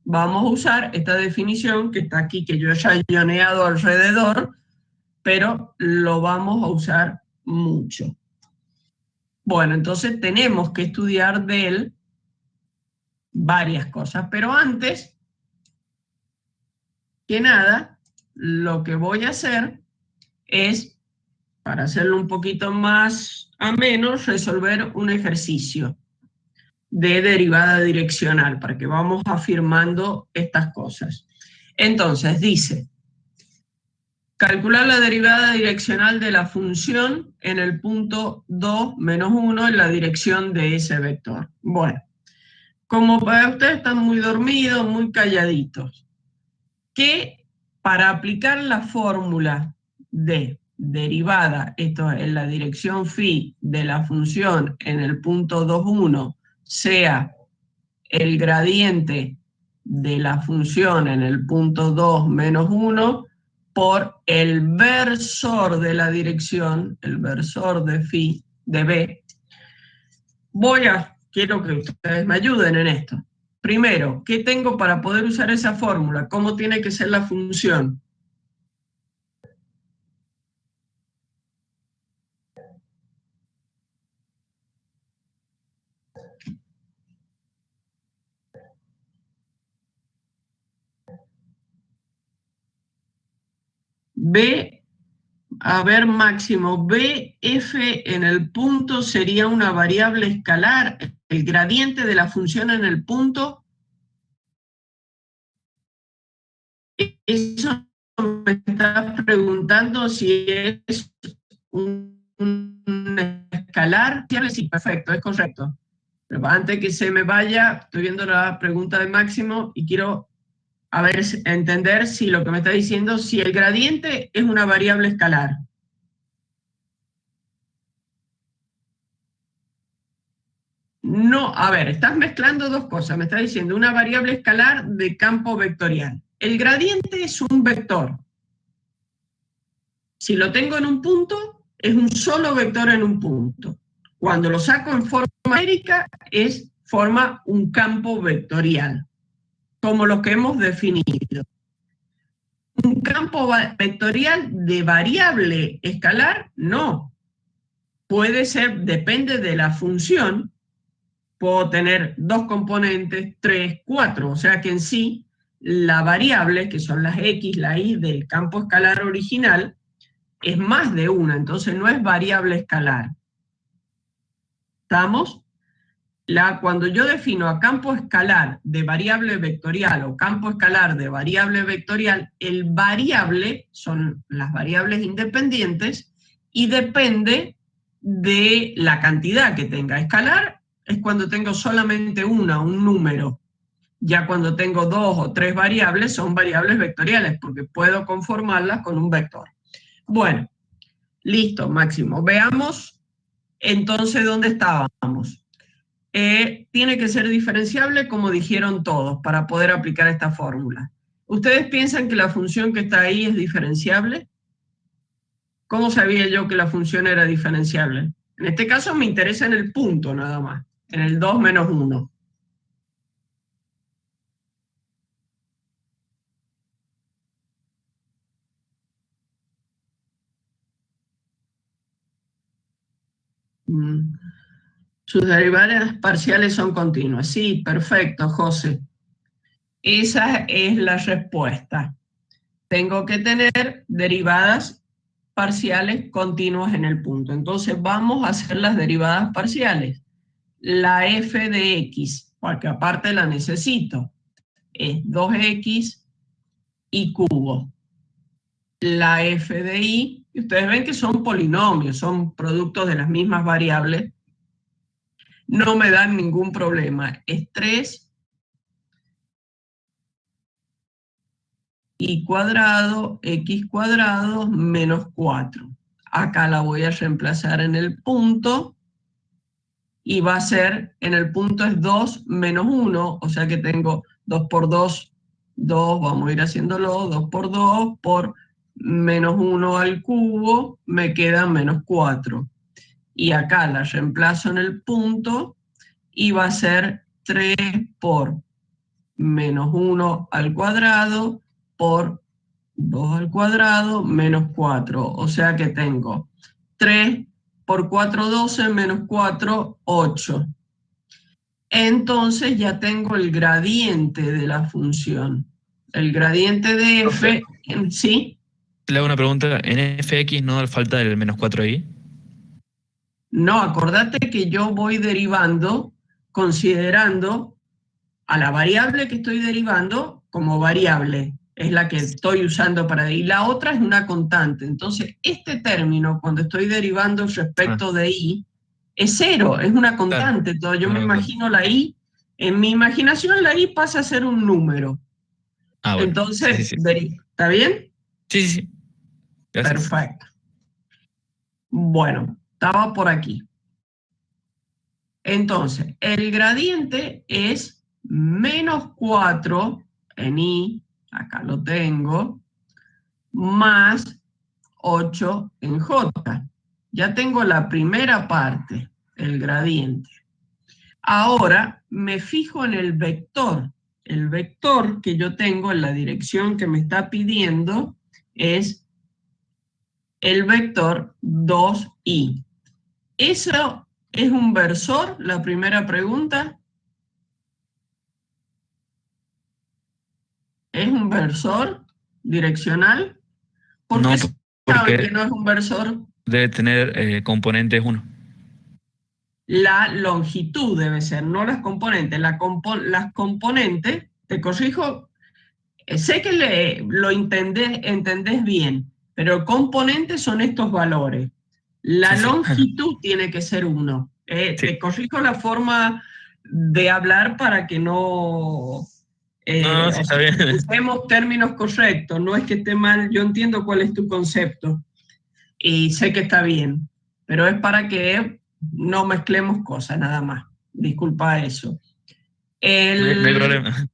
vamos a usar esta definición que está aquí, que yo ya he guioneado alrededor, pero lo vamos a usar mucho. Bueno, entonces tenemos que estudiar de él varias cosas, pero antes que nada, lo que voy a hacer es, para hacerlo un poquito más ameno, resolver un ejercicio de derivada direccional, para que vamos afirmando estas cosas. Entonces, dice, calcular la derivada direccional de la función en el punto 2 menos 1 en la dirección de ese vector. Bueno, como para ustedes están muy dormidos, muy calladitos, que para aplicar la fórmula de derivada, esto es en la dirección phi de la función en el punto 2,1, sea el gradiente de la función en el punto 2 menos 1 por el versor de la dirección, el versor de phi de b. Quiero que ustedes me ayuden en esto. Primero, ¿qué tengo para poder usar esa fórmula? ¿Cómo tiene que ser la función? B, a ver, máximo, BF en el punto sería una variable escalar, el gradiente de la función en el punto. Eso me estás preguntando si es un escalar. Sí, perfecto, es correcto. Pero antes que se me vaya, estoy viendo la pregunta de Máximo y quiero entender si lo que me está diciendo, si el gradiente es una variable escalar. No, a ver, estás mezclando dos cosas. Me está diciendo una variable escalar de campo vectorial. El gradiente es un vector. Si lo tengo en un punto, es un solo vector en un punto. Cuando lo saco en forma numérica, forma un campo vectorial, como los que hemos definido. Un campo vectorial de variable escalar, no. Puede ser, depende de la función, puedo tener 2 componentes, 3, 4, o sea que en sí la variable, que son las X, la Y del campo escalar original, es más de una, entonces no es variable escalar. ¿Estamos? Cuando yo defino a campo escalar de variable vectorial o campo escalar de variable vectorial, el variable son las variables independientes y depende de la cantidad que tenga. Escalar es cuando tengo solamente un número. Ya cuando tengo 2 o 3 variables, son variables vectoriales, porque puedo conformarlas con un vector. Bueno, listo, Máximo. Veamos entonces dónde estábamos. Tiene que ser diferenciable, como dijeron todos, para poder aplicar esta fórmula. ¿Ustedes piensan que la función que está ahí es diferenciable? ¿Cómo sabía yo que la función era diferenciable? En este caso me interesa en el punto nada más, en el 2 menos 1. Sus derivadas parciales son continuas. Sí, perfecto, José. Esa es la respuesta. Tengo que tener derivadas parciales continuas en el punto. Entonces vamos a hacer las derivadas parciales. La f de x, porque aparte la necesito, es 2x y cubo. La f de y, ustedes ven que son polinomios, son productos de las mismas variables, no me dan ningún problema. Es 3 y cuadrado, x cuadrado, menos 4. Acá la voy a reemplazar en el punto, y va a ser, en el punto es 2 menos 1, o sea que tengo 2 por 2, 2, vamos a ir haciéndolo, 2 por 2, por menos 1 al cubo, me queda menos 4. Y acá la reemplazo en el punto, y va a ser 3 por menos 1 al cuadrado, por 2 al cuadrado, menos 4. O sea que tengo 3 por 4, 12, menos 4, 8. Entonces ya tengo el gradiente de la función. El gradiente de f, ¿sí? Le hago una pregunta. ¿En fx no falta el menos 4 ahí? No, acordate que yo voy derivando considerando a la variable que estoy derivando como variable. Es la que estoy usando para... Y la otra es una constante. Entonces, este término, cuando estoy derivando respecto de y, es 0, es una constante. Claro. Yo me imagino la y, en mi imaginación la y pasa a ser un número. Ah, bueno. Entonces, Sí. ¿está bien? Sí. Gracias. Perfecto. Bueno, estaba por aquí. Entonces, el gradiente es menos 4 en y, acá lo tengo, más 8 en j. Ya tengo la primera parte, el gradiente. Ahora me fijo en el vector. El vector que yo tengo en la dirección que me está pidiendo es el vector 2i. ¿Eso es un versor? La primera pregunta. ¿Es un versor direccional? ¿Por No, qué saben que porque no es un versor? debe tener componentes 1. La longitud debe ser, no las componentes. Las componentes, te corrijo, sé que lo entendés bien, pero componentes son estos valores. La Sí. longitud tiene que ser 1. Sí. Te corrijo la forma de hablar para que no... No, sí, está bien. usemos términos correctos, no es que esté mal, yo entiendo cuál es tu concepto y sé que está bien, pero es para que no mezclemos cosas nada más. Disculpa eso. No hay problema.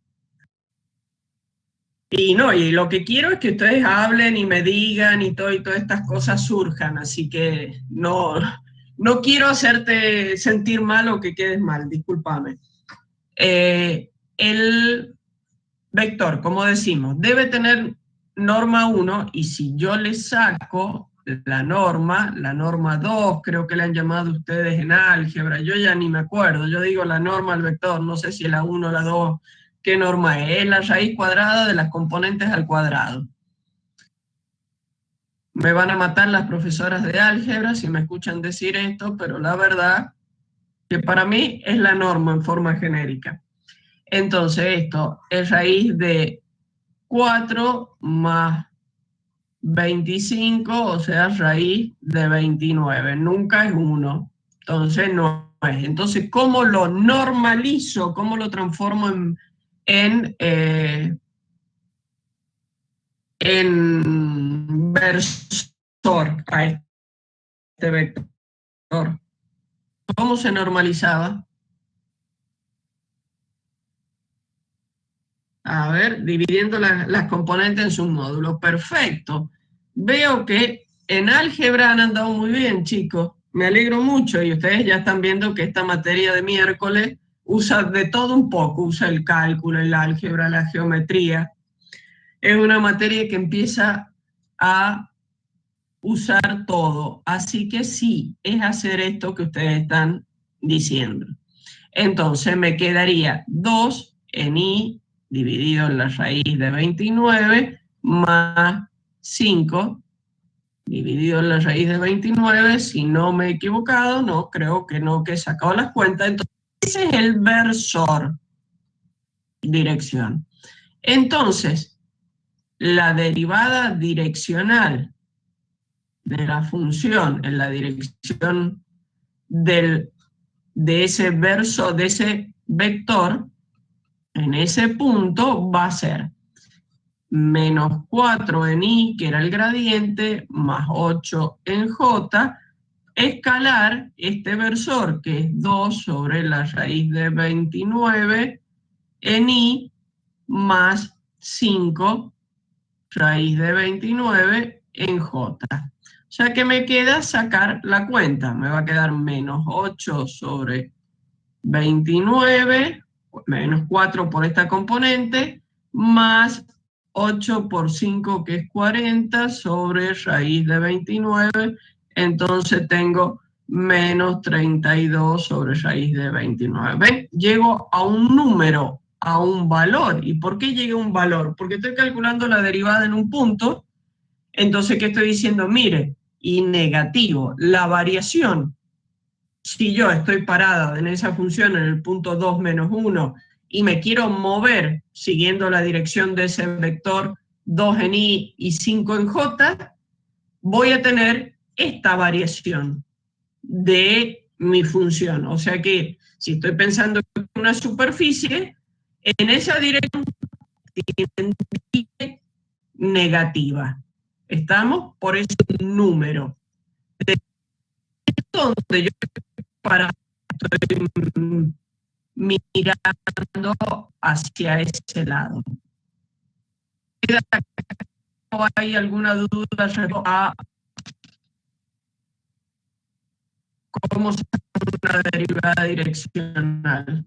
Y no, y lo que quiero es que ustedes hablen y me digan y todas estas cosas surjan, así que no quiero hacerte sentir mal o que quedes mal, discúlpame. El vector, como decimos, debe tener norma 1, y si yo le saco la norma 2, creo que le han llamado ustedes en álgebra, yo ya ni me acuerdo, yo digo la norma al vector, no sé si es la 1 o la 2, ¿qué norma es? Es la raíz cuadrada de las componentes al cuadrado. Me van a matar las profesoras de álgebra si me escuchan decir esto, pero la verdad que para mí es la norma en forma genérica. Entonces esto es raíz de 4 más 25, o sea, raíz de 29. Nunca es 1. Entonces no es. Entonces, ¿cómo lo normalizo? ¿Cómo lo transformo en versor a este vector. ¿Cómo se normalizaba? A ver, dividiendo las componentes en sus módulos. Perfecto. Veo que en álgebra han andado muy bien, chicos. Me alegro mucho y ustedes ya están viendo que esta materia de miércoles usa de todo un poco. Usa el cálculo, el álgebra, la geometría. Es una materia que empieza a usar todo. Así que sí, es hacer esto que ustedes están diciendo. Entonces me quedaría 2 en i dividido en la raíz de 29 más 5 dividido en la raíz de 29. Si no me he equivocado, no, creo que no, que he sacado las cuentas. Entonces ese es el versor, dirección. Entonces, la derivada direccional de la función en la dirección de ese verso, de ese vector, en ese punto va a ser menos 4 en i, que era el gradiente, más 8 en j, escalar este versor, que es 2 sobre la raíz de 29 en i, más 5 raíz de 29 en j. O sea que me queda sacar la cuenta. Me va a quedar menos 8 sobre 29, menos 4 por esta componente, más 8 por 5, que es 40, sobre raíz de 29. Entonces tengo menos 32 sobre raíz de 29. ¿Ven? Llego a un número, a un valor. ¿Y por qué llegué a un valor? Porque estoy calculando la derivada en un punto. Entonces, ¿qué estoy diciendo? Mire, y negativo, la variación. Si yo estoy parada en esa función en el punto 2 menos 1 y me quiero mover siguiendo la dirección de ese vector 2 en i y 5 en j, voy a tener esta variación de mi función. O sea que si estoy pensando en una superficie, en esa dirección tiene negativa. ¿Estamos? Por eso un número. Donde yo para estoy mirando hacia ese lado. ¿Hay alguna duda respecto a cómo se hace una derivada direccional?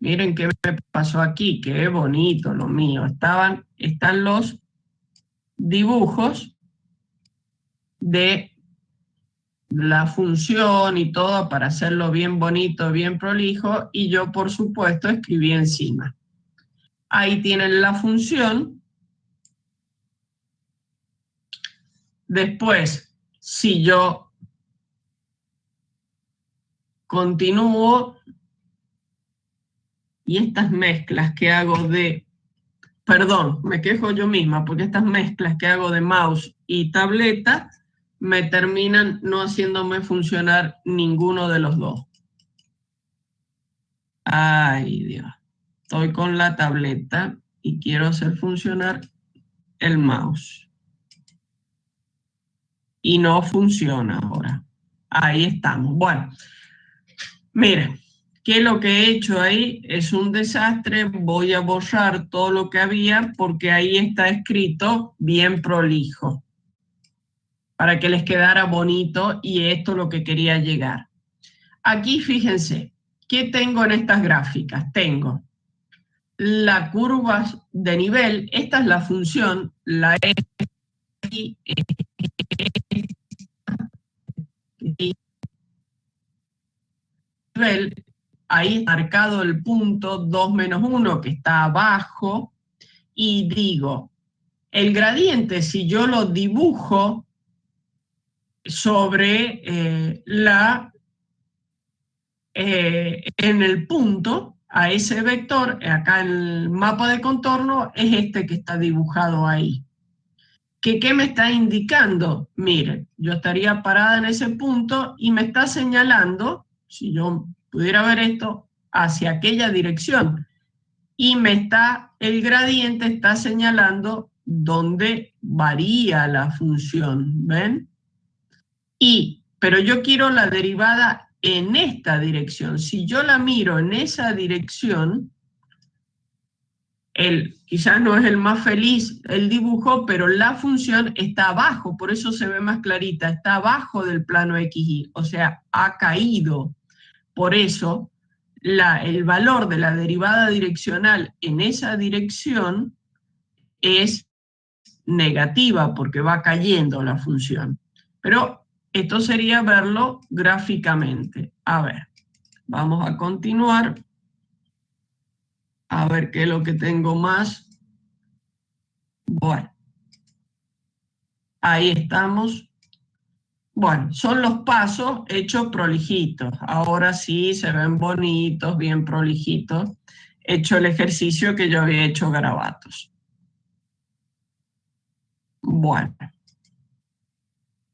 Miren qué me pasó aquí, qué bonito lo mío. Están los dibujos de la función y todo para hacerlo bien bonito, bien prolijo, y yo por supuesto escribí encima. Ahí tienen la función. Después, si yo continúo, y estas mezclas que hago perdón, me quejo yo misma, porque estas mezclas que hago de mouse y tableta me terminan no haciéndome funcionar ninguno de los dos. Ay, Dios. Estoy con la tableta y quiero hacer funcionar el mouse. Y no funciona ahora. Ahí estamos. Bueno, miren, que lo que he hecho ahí es un desastre. Voy a borrar todo lo que había porque ahí está escrito bien prolijo, para que les quedara bonito, y esto es lo que quería llegar. Aquí fíjense, ¿qué tengo en estas gráficas? Tengo la curva de nivel, esta es la función, la nivel, ahí marcado el punto 2 menos 1 que está abajo, y digo, el gradiente, si yo lo dibujo sobre en el punto, a ese vector, acá en el mapa de contorno, es este que está dibujado ahí. ¿Qué me está indicando? Miren, yo estaría parada en ese punto y me está señalando, si yo pudiera ver esto, hacia aquella dirección. Y el gradiente está señalando dónde varía la función, ¿ven? Pero yo quiero la derivada en esta dirección. Si yo la miro en esa dirección, quizás no es el más feliz el dibujo, pero la función está abajo, por eso se ve más clarita, está abajo del plano XY, o sea, ha caído. Por eso, el valor de la derivada direccional en esa dirección es negativa, porque va cayendo la función. Pero esto sería verlo gráficamente. A ver, vamos a continuar. A ver qué es lo que tengo más. Bueno, ahí estamos. Bueno, son los pasos hechos prolijitos. Ahora sí se ven bonitos, bien prolijitos. He hecho el ejercicio que yo había hecho garabatos. Bueno.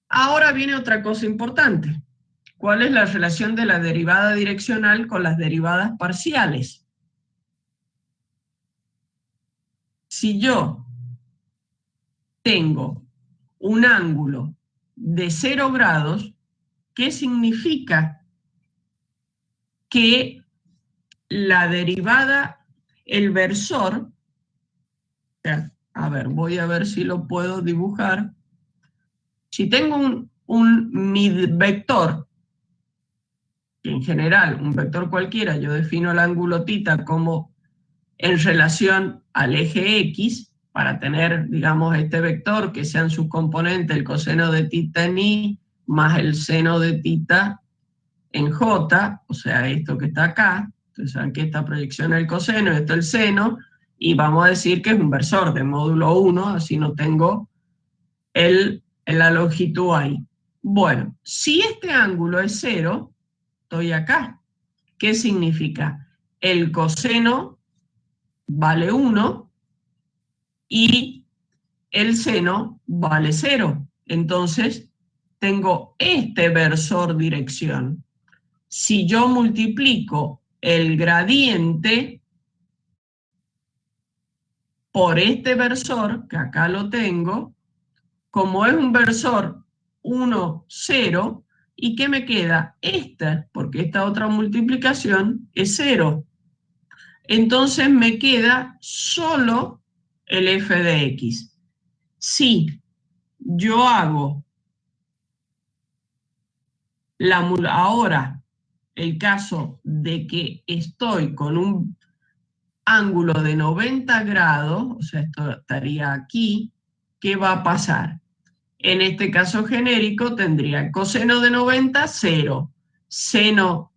Ahora viene otra cosa importante. ¿Cuál es la relación de la derivada direccional con las derivadas parciales? Si yo tengo un ángulo de 0 grados, ¿qué significa? Que la derivada, el versor, a ver, voy a ver si lo puedo dibujar. Si tengo un midvector, que en general, un vector cualquiera, yo defino el ángulo θ como en relación al eje X, para tener, digamos, este vector que sean sus componentes el coseno de θ en Y más el seno de θ en J, o sea, esto que está acá. Entonces, saben que esta proyección es el coseno, esto es el seno, y vamos a decir que es un versor de módulo 1, así no tengo la longitud ahí. Bueno, si este ángulo es 0, estoy acá. ¿Qué significa? El coseno vale 1 y el seno vale 0. Entonces, tengo este versor dirección. Si yo multiplico el gradiente por este versor, que acá lo tengo, como es un versor 1, 0, ¿y qué me queda? Esta, porque esta otra multiplicación es 0. Entonces me queda solo el f de x. Si yo hago ahora el caso de que estoy con un ángulo de 90 grados, o sea, esto estaría aquí, ¿qué va a pasar? En este caso genérico tendría coseno de 90, 0. Seno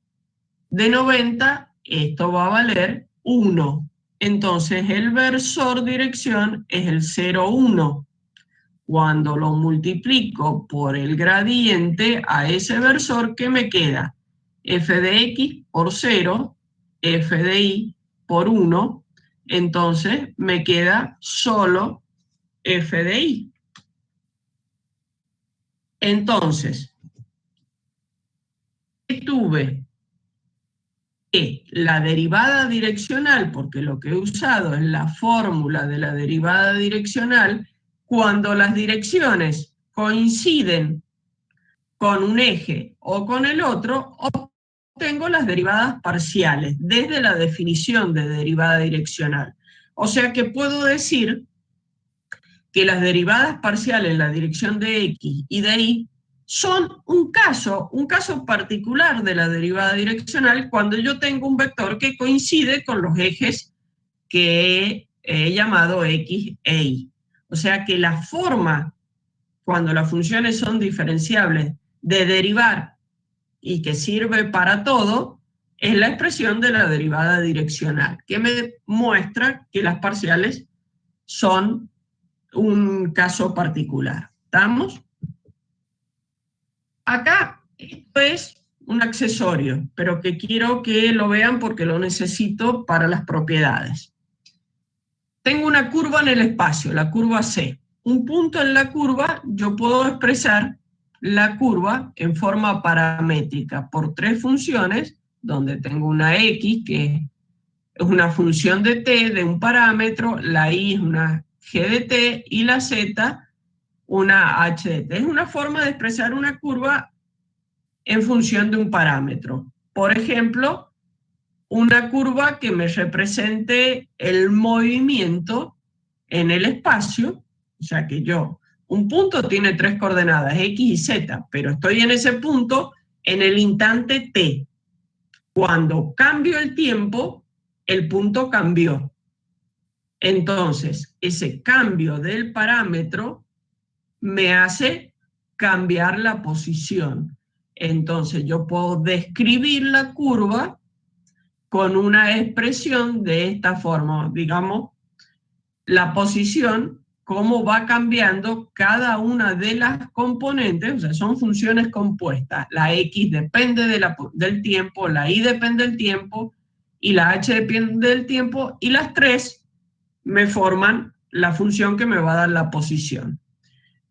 de 90, esto va a valer 1. Entonces el versor dirección es el 0, 1. Cuando lo multiplico por el gradiente a ese versor, ¿qué me queda? F de x por 0, f de y por 1, entonces me queda solo f de y. Entonces, tuve que la derivada direccional, porque lo que he usado es la fórmula de la derivada direccional, cuando las direcciones coinciden con un eje o con el otro, obtengo las derivadas parciales desde la definición de derivada direccional. O sea que puedo decir que las derivadas parciales en la dirección de x y de y son un caso particular de la derivada direccional cuando yo tengo un vector que coincide con los ejes que he llamado x e y. O sea que la forma, cuando las funciones son diferenciables, de derivar y que sirve para todo, es la expresión de la derivada direccional, que me muestra que las parciales son un caso particular. ¿Estamos? Acá esto es un accesorio, pero que quiero que lo vean porque lo necesito para las propiedades. Tengo una curva en el espacio, la curva C. un punto en la curva, yo puedo expresar la curva en forma paramétrica por tres funciones, donde tengo una x, que es una función de t de un parámetro, la y es una g de t, y la z una h de t. Es una forma de expresar una curva en función de un parámetro. Por ejemplo, una curva que me represente el movimiento en el espacio, o sea que un punto tiene tres coordenadas, x y z, pero estoy en ese punto en el instante t. Cuando cambio el tiempo, el punto cambió. Entonces, ese cambio del parámetro me hace cambiar la posición. Entonces, yo puedo describir la curva con una expresión de esta forma, digamos, la posición, cómo va cambiando cada una de las componentes, o sea, son funciones compuestas. La x depende del tiempo, la y depende del tiempo, y la h depende del tiempo, y las tres me forman la función que me va a dar la posición.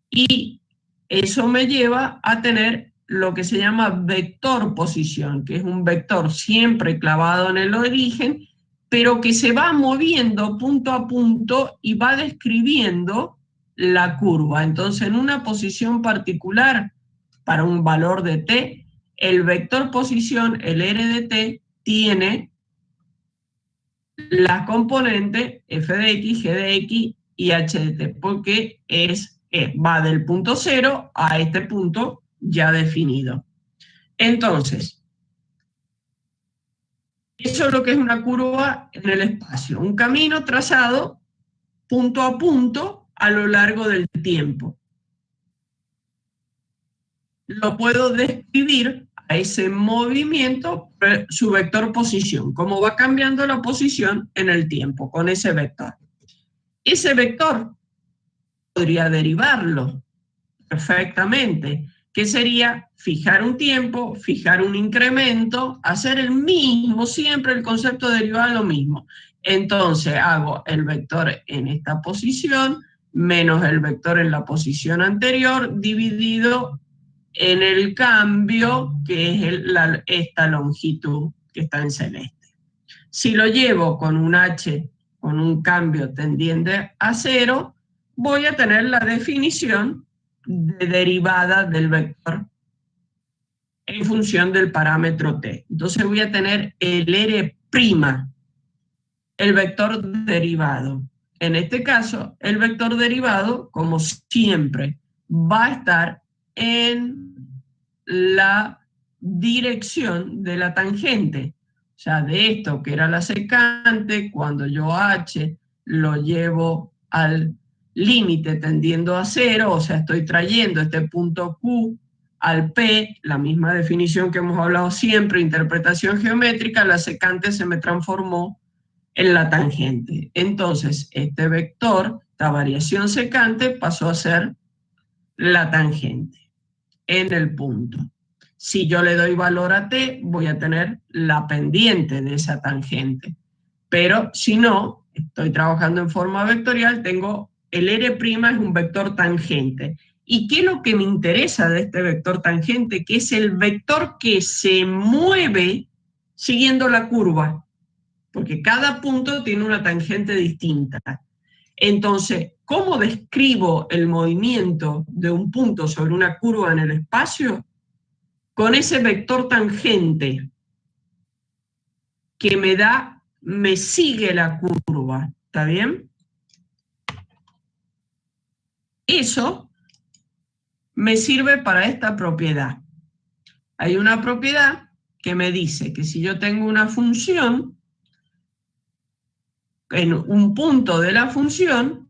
Y eso me lleva a tener lo que se llama vector posición, que es un vector siempre clavado en el origen, pero que se va moviendo punto a punto y va describiendo la curva. Entonces, en una posición particular, para un valor de t, el vector posición, el r de t, tiene las componentes f de x, g de x y h de t, porque va del punto 0 a este punto ya definido. Entonces, eso es lo que es una curva en el espacio, un camino trazado punto a punto a lo largo del tiempo. Lo puedo describir a ese movimiento, su vector posición, cómo va cambiando la posición en el tiempo con ese vector. Ese vector podría derivarlo perfectamente, que sería fijar un tiempo, fijar un incremento, hacer el mismo, siempre el concepto de derivar es lo mismo. Entonces hago el vector en esta posición menos el vector en la posición anterior dividido en el cambio que es esta longitud que está en celeste. Si lo llevo con un h, con un cambio tendiente a 0, voy a tener la definición de derivada del vector en función del parámetro t. Entonces voy a tener el r', el vector derivado. En este caso, el vector derivado, como siempre, va a estar en la dirección de la tangente. O sea, de esto que era la secante, cuando yo h lo llevo al límite tendiendo a 0, o sea, estoy trayendo este punto Q al P, la misma definición que hemos hablado siempre, interpretación geométrica, la secante se me transformó en la tangente. Entonces, este vector, esta variación secante, pasó a ser la tangente en el punto. Si yo le doy valor a t, voy a tener la pendiente de esa tangente. Pero si no, estoy trabajando en forma vectorial, tengo el r' es un vector tangente. ¿Y qué es lo que me interesa de este vector tangente? Que es el vector que se mueve siguiendo la curva, porque cada punto tiene una tangente distinta. Entonces, ¿cómo describo el movimiento de un punto sobre una curva en el espacio? Con ese vector tangente que me sigue la curva, ¿está bien? Eso me sirve para esta propiedad. Hay una propiedad que me dice que si yo tengo una función, en un punto de la función,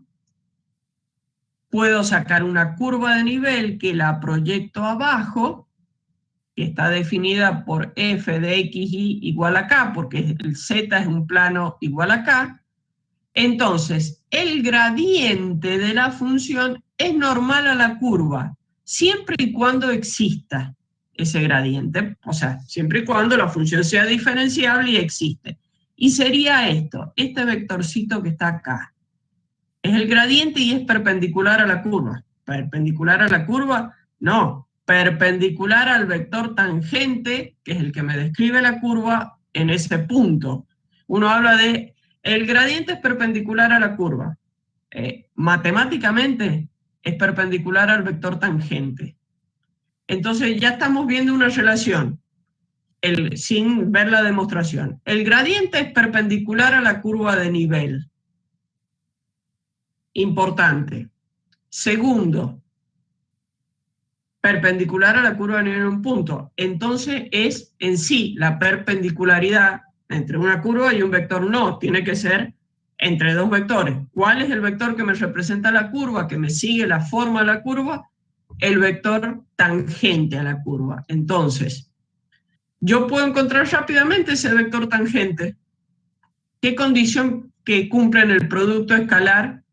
puedo sacar una curva de nivel que la proyecto abajo, que está definida por f de xy igual a k, porque el z es un plano igual a k. Entonces, el gradiente de la función es normal a la curva, siempre y cuando exista ese gradiente, o sea, siempre y cuando la función sea diferenciable y existe. Y sería esto, este vectorcito que está acá. Es el gradiente y es perpendicular a la curva. ¿Perpendicular a la curva? No, perpendicular al vector tangente, que es el que me describe la curva en ese punto. Uno habla de, el gradiente es perpendicular a la curva. Matemáticamente es perpendicular al vector tangente. Entonces ya estamos viendo una relación, sin ver la demostración. El gradiente es perpendicular a la curva de nivel. Importante. Segundo, perpendicular a la curva de nivel en un punto. Entonces es en sí la perpendicularidad entre una curva y un vector. No, tiene que ser entre dos vectores. ¿Cuál es el vector que me representa la curva, que me sigue la forma de la curva? El vector tangente a la curva. Entonces, yo puedo encontrar rápidamente ese vector tangente. ¿Qué condición que cumple en el producto escalar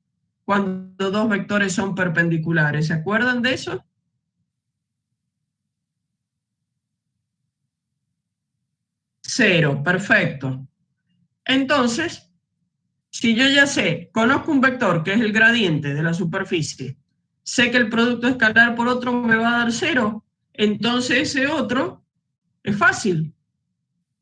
cuando dos vectores son perpendiculares? ¿Se acuerdan de eso? Cero, perfecto. Entonces, si yo ya sé, conozco un vector que es el gradiente de la superficie, sé que el producto escalar por otro me va a dar cero, entonces ese otro es fácil.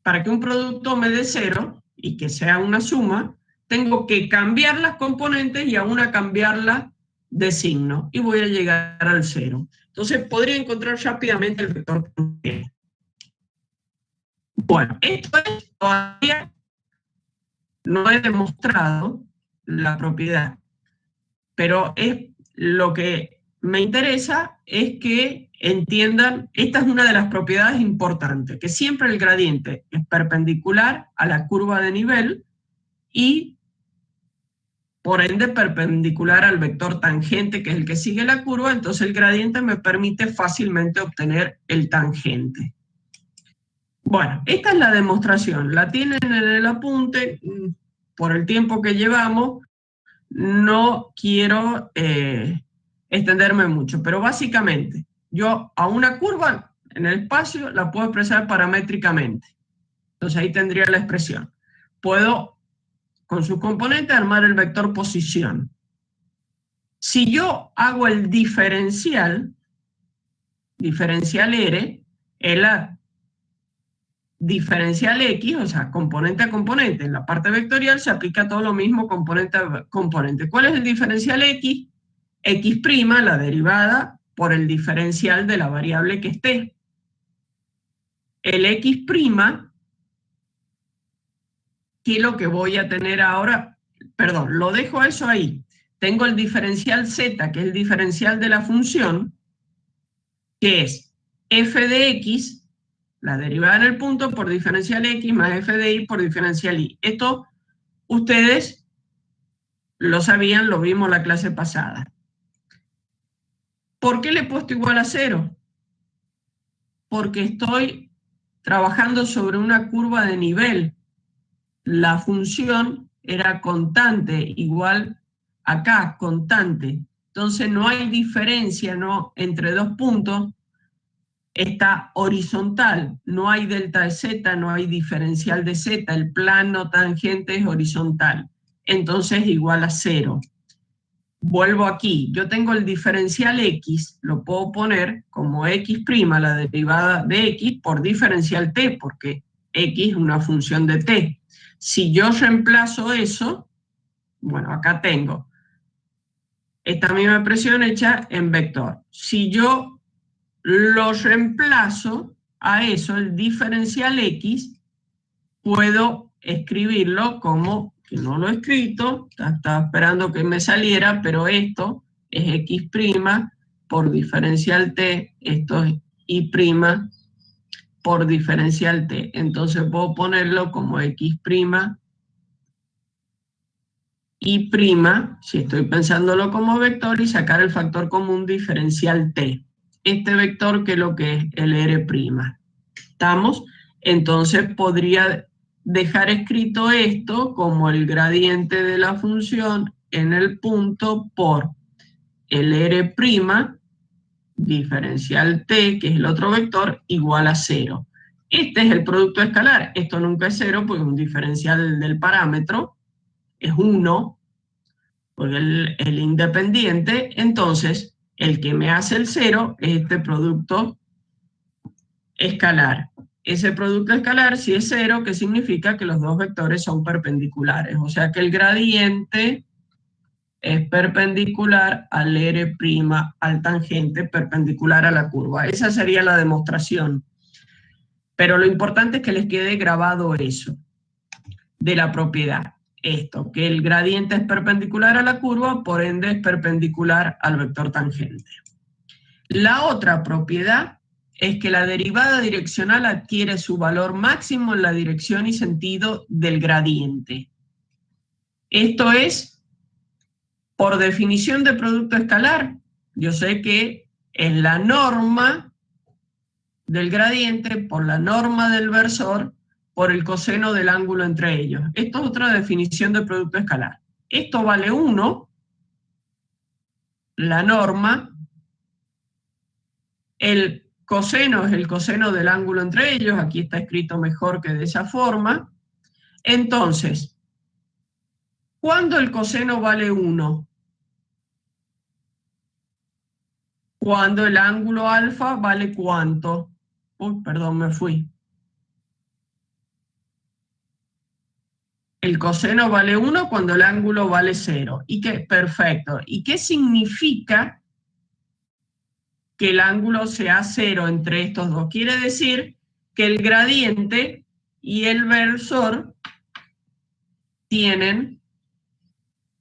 Para que un producto me dé cero y que sea una suma, tengo que cambiar las componentes y a una cambiarla de signo y voy a llegar al cero. Entonces podría encontrar rápidamente el vector. Bueno, esto es todavía no he demostrado la propiedad, pero es lo que me interesa es que entiendan, esta es una de las propiedades importantes, que siempre el gradiente es perpendicular a la curva de nivel y por ende perpendicular al vector tangente, que es el que sigue la curva, entonces el gradiente me permite fácilmente obtener el tangente. Bueno, esta es la demostración, la tienen en el apunte, por el tiempo que llevamos, no quiero extenderme mucho, pero básicamente yo a una curva en el espacio la puedo expresar paramétricamente. Entonces ahí tendría la expresión. Puedo, con sus componentes, armar el vector posición. Si yo hago el diferencial R, el diferencial X, o sea, componente a componente, en la parte vectorial se aplica todo lo mismo componente a componente. ¿Cuál es el diferencial X? X', la derivada por el diferencial de la variable que esté. El X', que es lo que voy a tener ahora, perdón, lo dejo eso ahí. Tengo el diferencial Z, que es el diferencial de la función, que es f de x, la derivada en el punto, por diferencial x, más f de y por diferencial y. Esto ustedes lo sabían, lo vimos la clase pasada. ¿Por qué le he puesto igual a 0? Porque estoy trabajando sobre una curva de nivel. La función era constante, igual acá, constante. Entonces no hay diferencia, ¿no?, entre dos puntos. Está horizontal, no hay delta de z, no hay diferencial de z, el plano tangente es horizontal. Entonces igual a 0. Vuelvo aquí, yo tengo el diferencial x, lo puedo poner como x', la derivada de x, por diferencial t, porque x es una función de t. Si yo reemplazo eso, bueno, acá tengo esta misma expresión hecha en vector. Si yo lo reemplazo a eso, el diferencial x, puedo escribirlo como, que no lo he escrito, estaba esperando que me saliera, pero esto es x' por diferencial t, esto es y' por diferencial t. Entonces puedo ponerlo como x', y', si estoy pensándolo como vector, y sacar el factor común diferencial t. Este vector, que es lo que es el R'. ¿Estamos? Entonces podría dejar escrito esto como el gradiente de la función en el punto por el R', diferencial t, que es el otro vector, igual a 0. Este es el producto escalar. Esto nunca es 0 porque es un diferencial del parámetro, es 1. porque el independiente, entonces el que me hace el cero es este producto escalar. Ese producto escalar, si es cero, ¿qué significa? Que los dos vectores son perpendiculares, o sea que el gradiente es perpendicular al R', al tangente, perpendicular a la curva. Esa sería la demostración. Pero lo importante es que les quede grabado eso, de la propiedad. Esto, que el gradiente es perpendicular a la curva, por ende es perpendicular al vector tangente. La otra propiedad es que la derivada direccional adquiere su valor máximo en la dirección y sentido del gradiente. Esto es, por definición de producto escalar, yo sé que en la norma del gradiente, por la norma del versor, por el coseno del ángulo entre ellos. Esto es otra definición de producto escalar. Esto vale 1, la norma, el coseno es el coseno del ángulo entre ellos, aquí está escrito mejor que de esa forma. Entonces, ¿cuándo el coseno vale 1? Cuando el ángulo alfa vale ¿cuánto? Uy, perdón, me fui. El coseno vale 1 cuando el ángulo vale 0. ¿Y qué? Perfecto. ¿Y qué significa que el ángulo sea 0 entre estos dos? Quiere decir que el gradiente y el versor tienen,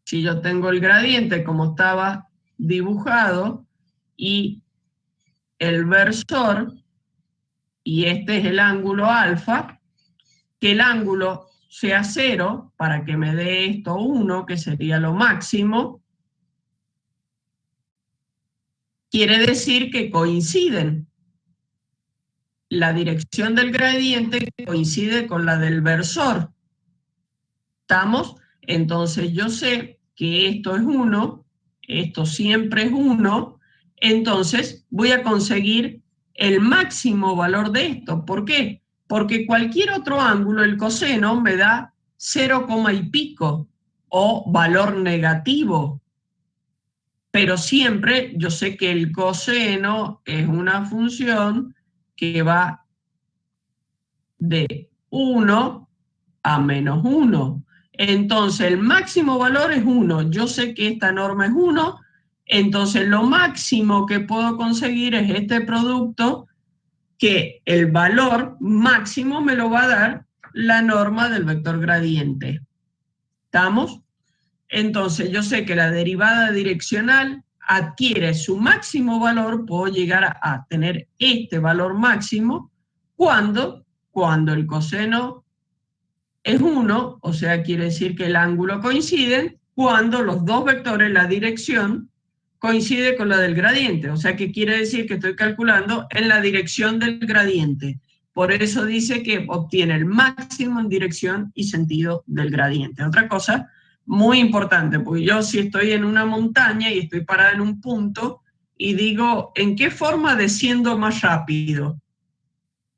si yo tengo el gradiente como estaba dibujado y el versor, y este es el ángulo alfa, que el ángulo sea 0 para que me dé esto 1, que sería lo máximo, quiere decir que coinciden. La dirección del gradiente coincide con la del versor. ¿Estamos? Entonces yo sé que esto es 1, esto siempre es 1, entonces voy a conseguir el máximo valor de esto. ¿Por qué? Porque cualquier otro ángulo, el coseno, me da 0, y pico o valor negativo. Pero siempre yo sé que el coseno es una función que va de 1 a menos 1. Entonces el máximo valor es 1. Yo sé que esta norma es 1, entonces lo máximo que puedo conseguir es este producto, que el valor máximo me lo va a dar la norma del vector gradiente. ¿Estamos? Entonces yo sé que la derivada direccional adquiere su máximo valor, puedo llegar a tener este valor máximo cuando el coseno es 1, o sea, quiere decir que el ángulo coincide, cuando los dos vectores, la dirección, coincide con la del gradiente. O sea, que quiere decir que estoy calculando en la dirección del gradiente. Por eso dice que obtiene el máximo en dirección y sentido del gradiente. Otra cosa muy importante, porque yo si estoy en una montaña y estoy parada en un punto y digo, ¿en qué forma desciendo más rápido?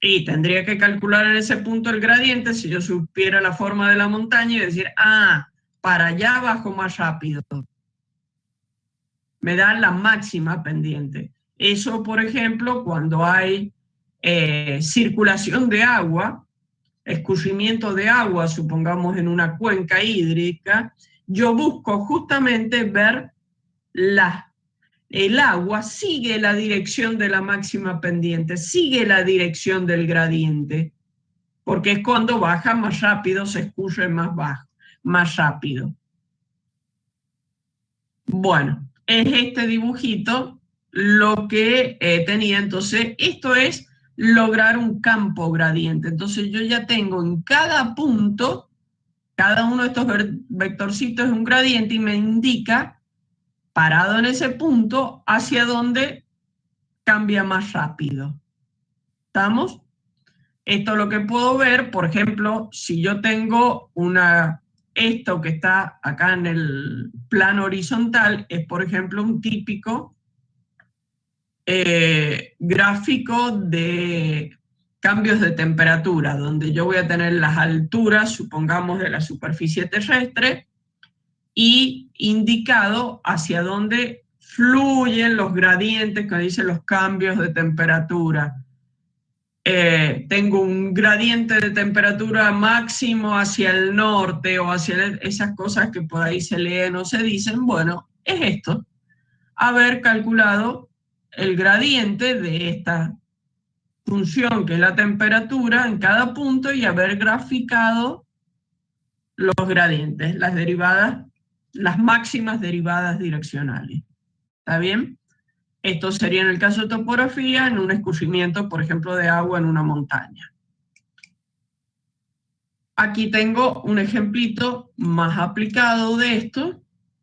Y tendría que calcular en ese punto el gradiente si yo supiera la forma de la montaña y decir, para allá bajo más rápido. Me da la máxima pendiente. Eso, por ejemplo, cuando hay circulación de agua, escurrimiento de agua, supongamos en una cuenca hídrica, yo busco justamente ver el agua sigue la dirección de la máxima pendiente, sigue la dirección del gradiente, porque es cuando baja más rápido, se escurre más rápido. Bueno, es este dibujito lo que tenía. Entonces, esto es lograr un campo gradiente. Entonces, yo ya tengo en cada punto, cada uno de estos vectorcitos es un gradiente y me indica, parado en ese punto, hacia dónde cambia más rápido. ¿Estamos? Esto es lo que puedo ver, por ejemplo, si yo tengo esto que está acá en el plano horizontal, es por ejemplo un típico gráfico de cambios de temperatura, donde yo voy a tener las alturas, supongamos, de la superficie terrestre, y indicado hacia dónde fluyen los gradientes, que dicen los cambios de temperatura. Tengo un gradiente de temperatura máximo hacia el norte o hacia esas cosas que por ahí se leen o se dicen. Bueno, es esto, haber calculado el gradiente de esta función que es la temperatura en cada punto y haber graficado los gradientes, las derivadas, las máximas derivadas direccionales. ¿Está bien? Esto sería en el caso de topografía, en un escurrimiento, por ejemplo, de agua en una montaña. Aquí tengo un ejemplito más aplicado de esto,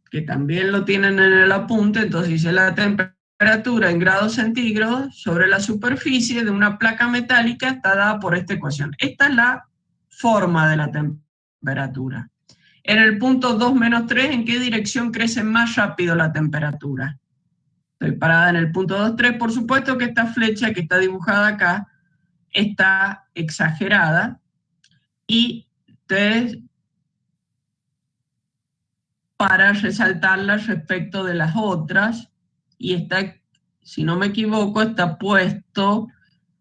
que también lo tienen en el apunte. Entonces dice la temperatura en grados centígrados sobre la superficie de una placa metálica está dada por esta ecuación. Esta es la forma de la temperatura. En el punto 2 menos 3, ¿en qué dirección crece más rápido la temperatura? Estoy parada en el punto 2, 3. Por supuesto que esta flecha que está dibujada acá está exagerada y ustedes, para resaltarla respecto de las otras, y está, si no me equivoco, está puesto,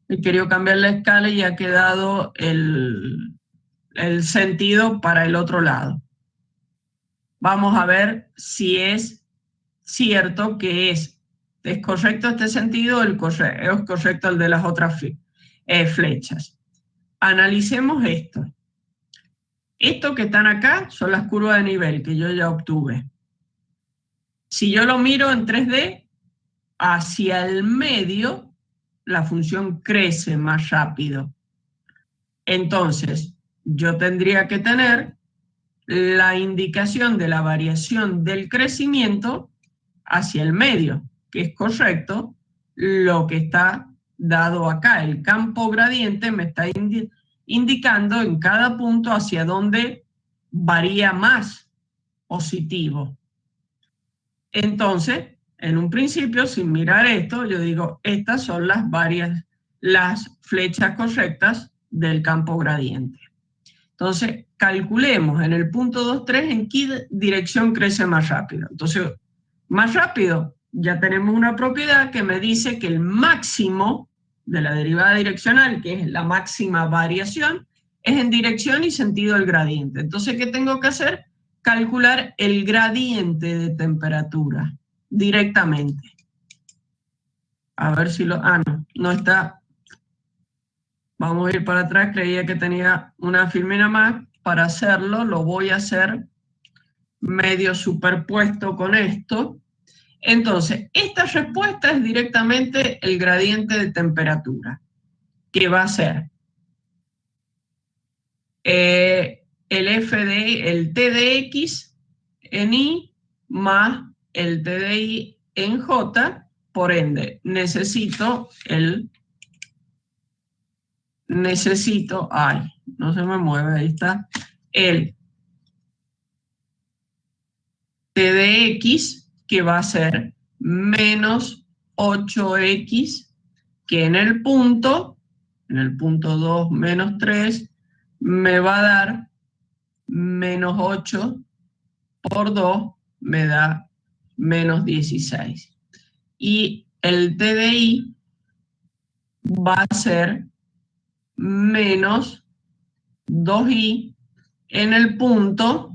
he querido cambiar la escala y ha quedado el sentido para el otro lado. Vamos a ver si es cierto que es correcto este sentido o es correcto el de las otras flechas. Analicemos esto. Esto que están acá son las curvas de nivel que yo ya obtuve. Si yo lo miro en 3D, hacia el medio, la función crece más rápido. Entonces, yo tendría que tener la indicación de la variación del crecimiento hacia el medio, que es correcto lo que está dado acá. El campo gradiente me está indicando en cada punto hacia dónde varía más positivo. Entonces, en un principio, sin mirar esto, yo digo, estas son las flechas correctas del campo gradiente. Entonces, calculemos en el punto 2, 3 en qué dirección crece más rápido. Entonces, más rápido, ya tenemos una propiedad que me dice que el máximo de la derivada direccional, que es la máxima variación, es en dirección y sentido del gradiente. Entonces, ¿qué tengo que hacer? Calcular el gradiente de temperatura directamente. A ver si lo... Ah, no está. Vamos a ir para atrás, creía que tenía una filmina más. Para hacerlo, lo voy a hacer medio superpuesto con esto. Entonces, esta respuesta es directamente el gradiente de temperatura, que va a ser el T de X en Y más el T de Y en J. Por ende, ay, no se me mueve, ahí está, el T de X, que va a ser menos 8X, que en el punto 2 menos 3, me va a dar menos 8 por 2, me da menos 16. Y el T de Y va a ser menos 2Y, en el punto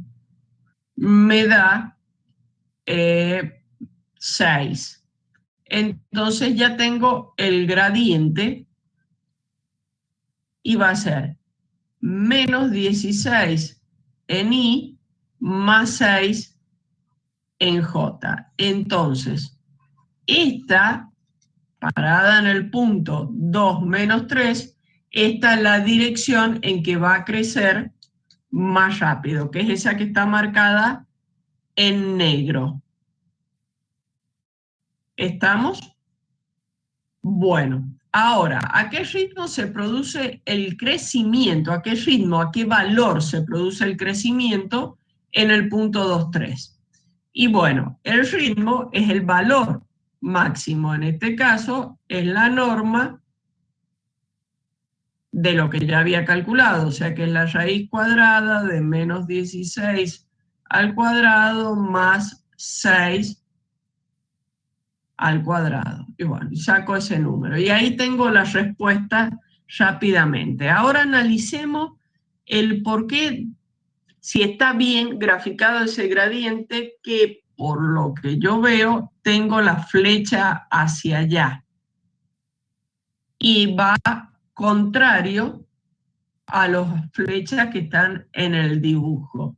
me da 6. Entonces ya tengo el gradiente y va a ser menos 16 en Y más 6 en J. Entonces, esta parada en el punto 2 menos 3, esta es la dirección en que va a crecer más rápido, que es esa que está marcada en negro. ¿Estamos? Bueno, ahora, ¿a qué ritmo se produce el crecimiento? ¿A qué ritmo, a qué valor se produce el crecimiento en el punto 2, 3? Y bueno, el ritmo es el valor máximo. En este caso, es la norma de lo que ya había calculado, o sea que es la raíz cuadrada de menos 16 al cuadrado más 6 al cuadrado. Y bueno, saco ese número. Y ahí tengo la respuesta rápidamente. Ahora analicemos el por qué, si está bien graficado ese gradiente, que por lo que yo veo, tengo la flecha hacia allá. Y va contrario a las flechas que están en el dibujo.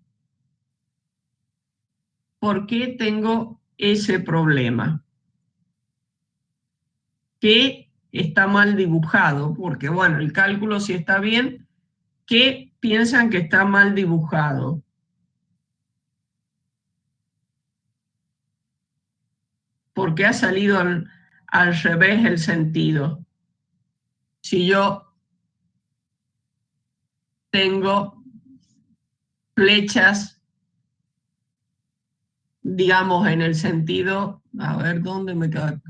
¿Por qué tengo ese problema? Que está mal dibujado, porque bueno, el cálculo sí está bien, que piensan que está mal dibujado. Porque ha salido al revés el sentido. Si yo tengo flechas, digamos, en el sentido, a ver dónde me queda.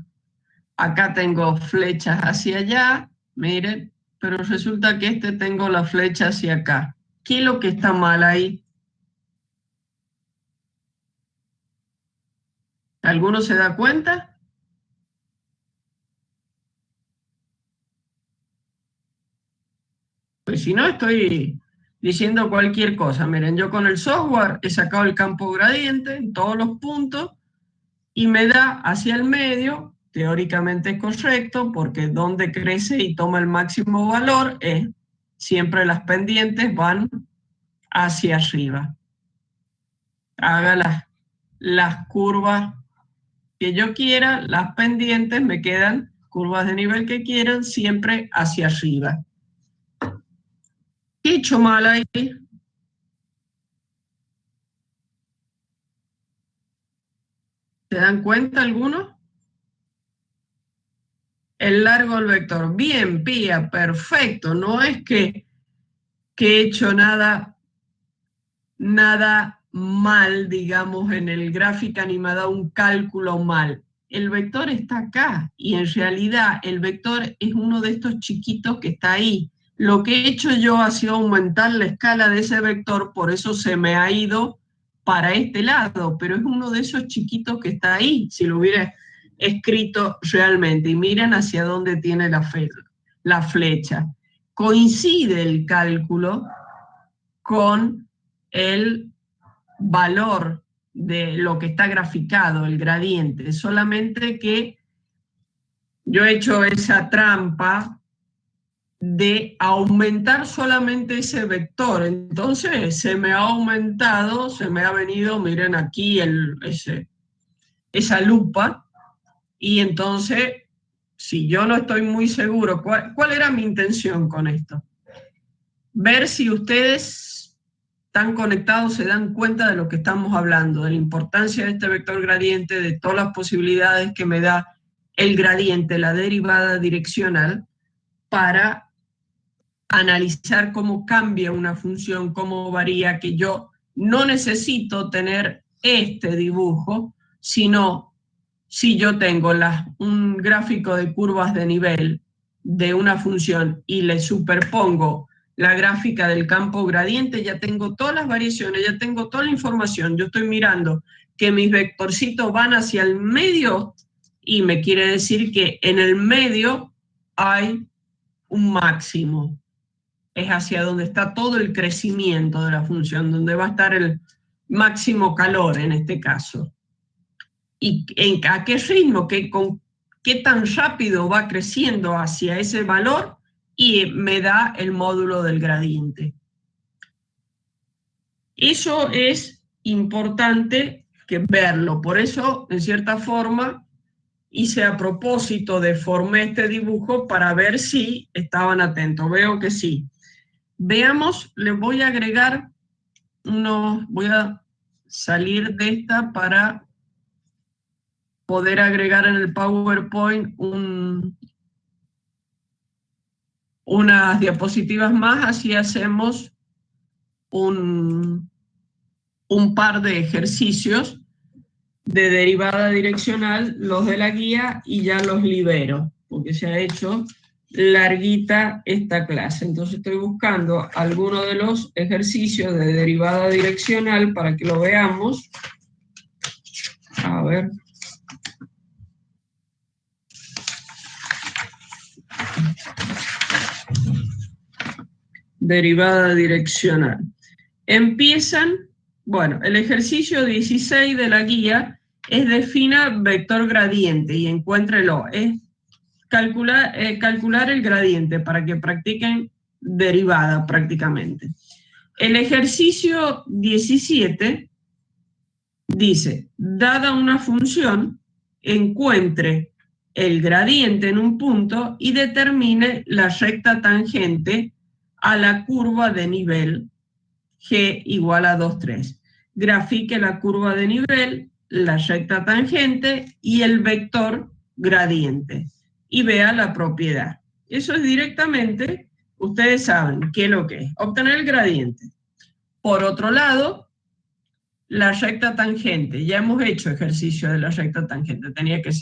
Acá tengo flechas hacia allá, miren, pero resulta que tengo la flecha hacia acá. ¿Qué es lo que está mal ahí? ¿Alguno se da cuenta? Pues si no, estoy diciendo cualquier cosa. Miren, yo con el software he sacado el campo gradiente en todos los puntos y me da hacia el medio. Teóricamente es correcto, porque donde crece y toma el máximo valor es siempre las pendientes van hacia arriba. Haga las curvas que yo quiera, las pendientes me quedan, curvas de nivel que quieran, siempre hacia arriba. ¿Qué he hecho mal ahí? ¿Se dan cuenta algunos? El largo del vector. Bien, Pía, perfecto. No es que he hecho nada mal, digamos, en el gráfico ni me ha dado un cálculo mal. El vector está acá y en realidad el vector es uno de estos chiquitos que está ahí. Lo que he hecho yo ha sido aumentar la escala de ese vector, por eso se me ha ido para este lado, pero es uno de esos chiquitos que está ahí, si lo hubiera escrito realmente. Y miren hacia dónde tiene la flecha. Coincide el cálculo con el valor de lo que está graficado, el gradiente, solamente que yo he hecho esa trampa de aumentar solamente ese vector. Entonces se me ha aumentado, se me ha venido, miren aquí esa lupa, y entonces, si yo no estoy muy seguro, ¿cuál era mi intención con esto? Ver si ustedes están conectados, se dan cuenta de lo que estamos hablando, de la importancia de este vector gradiente, de todas las posibilidades que me da el gradiente, la derivada direccional, para analizar cómo cambia una función, cómo varía, que yo no necesito tener este dibujo, sino si yo tengo un gráfico de curvas de nivel de una función y le superpongo la gráfica del campo gradiente, ya tengo todas las variaciones, ya tengo toda la información. Yo estoy mirando que mis vectorcitos van hacia el medio y me quiere decir que en el medio hay un máximo. Es hacia donde está todo el crecimiento de la función, donde va a estar el máximo calor en este caso. ¿Y a qué ritmo, qué tan rápido va creciendo hacia ese valor? Y me da el módulo del gradiente. Eso es importante que verlo. Por eso, en cierta forma, hice a propósito, deformé este dibujo para ver si estaban atentos. Veo que sí. Veamos, les voy a agregar voy a salir de esta para poder agregar en el PowerPoint unas diapositivas más, así hacemos un par de ejercicios de derivada direccional, los de la guía, y ya los libero, porque se ha hecho larguita esta clase. Entonces estoy buscando algunos de los ejercicios de derivada direccional para que lo veamos. A ver. Derivada direccional. Empiezan, bueno, el ejercicio 16 de la guía es defina vector gradiente y encuéntrelo. Es calcular el gradiente para que practiquen derivada prácticamente. El ejercicio 17 dice, dada una función, encuentre el gradiente en un punto y determine la recta tangente a la curva de nivel G igual a 2, 3. Grafique la curva de nivel, la recta tangente y el vector gradiente y vea la propiedad. Eso es directamente, ustedes saben qué es lo que es, obtener el gradiente. Por otro lado, la recta tangente. Ya hemos hecho ejercicio de la recta tangente. Tenía que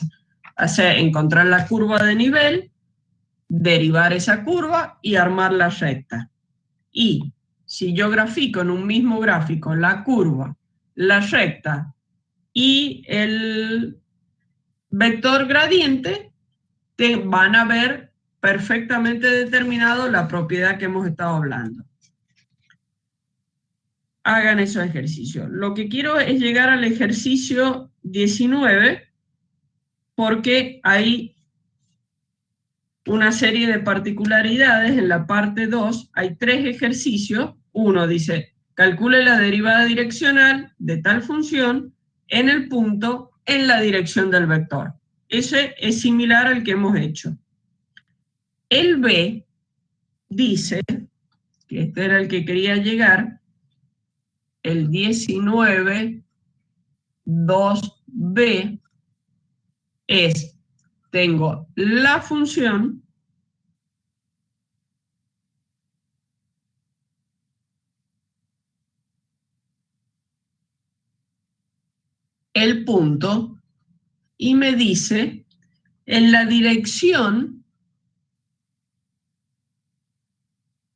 encontrar la curva de nivel, derivar esa curva y armar la recta. Y si yo grafico en un mismo gráfico la curva, la recta y el vector gradiente, van a ver perfectamente determinado la propiedad que hemos estado hablando. Hagan esos ejercicios. Lo que quiero es llegar al ejercicio 19 porque hay una serie de particularidades. En la parte 2 hay 3 ejercicios. Uno dice, calcule la derivada direccional de tal función en el punto en la dirección del vector. Ese es similar al que hemos hecho. El B dice, que este era el que quería llegar, el 19, 2B, es, tengo la función el punto y me dice en la dirección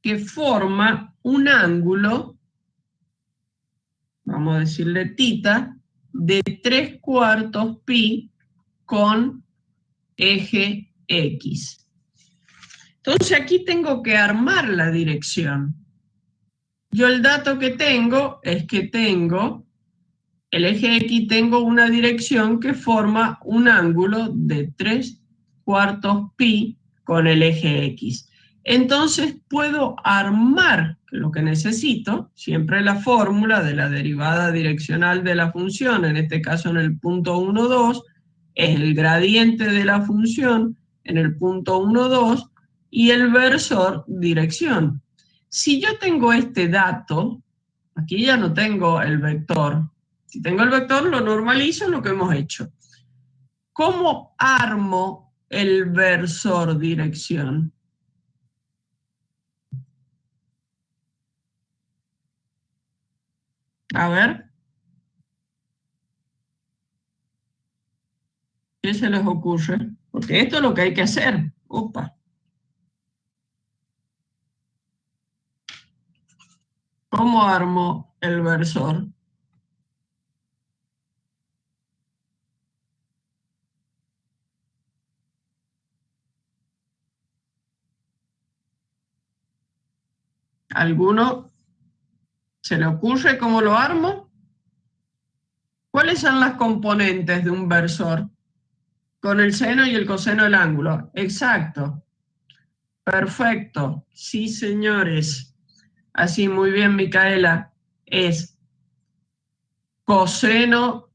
que forma un ángulo, vamos a decirle tita, de 3/4 pi con eje X. Entonces aquí tengo que armar la dirección. Yo el dato que tengo es que tengo el eje X, tengo una dirección que forma un ángulo de 3/4 pi con el eje X. Entonces puedo armar lo que necesito, siempre la fórmula de la derivada direccional de la función, en este caso en el punto 1, 2, es el gradiente de la función en el punto 1, 2 y el versor dirección. Si yo tengo este dato, aquí ya no tengo el vector. Si tengo el vector, lo normalizo en lo que hemos hecho. ¿Cómo armo el versor dirección? A ver. ¿Qué se les ocurre? Porque esto es lo que hay que hacer. Opa. ¿Cómo armo el versor? ¿Alguno se le ocurre cómo lo armo? ¿Cuáles son las componentes de un versor? Con el seno y el coseno del ángulo. Exacto. Perfecto. Sí, señores. Así, muy bien, Micaela. Es coseno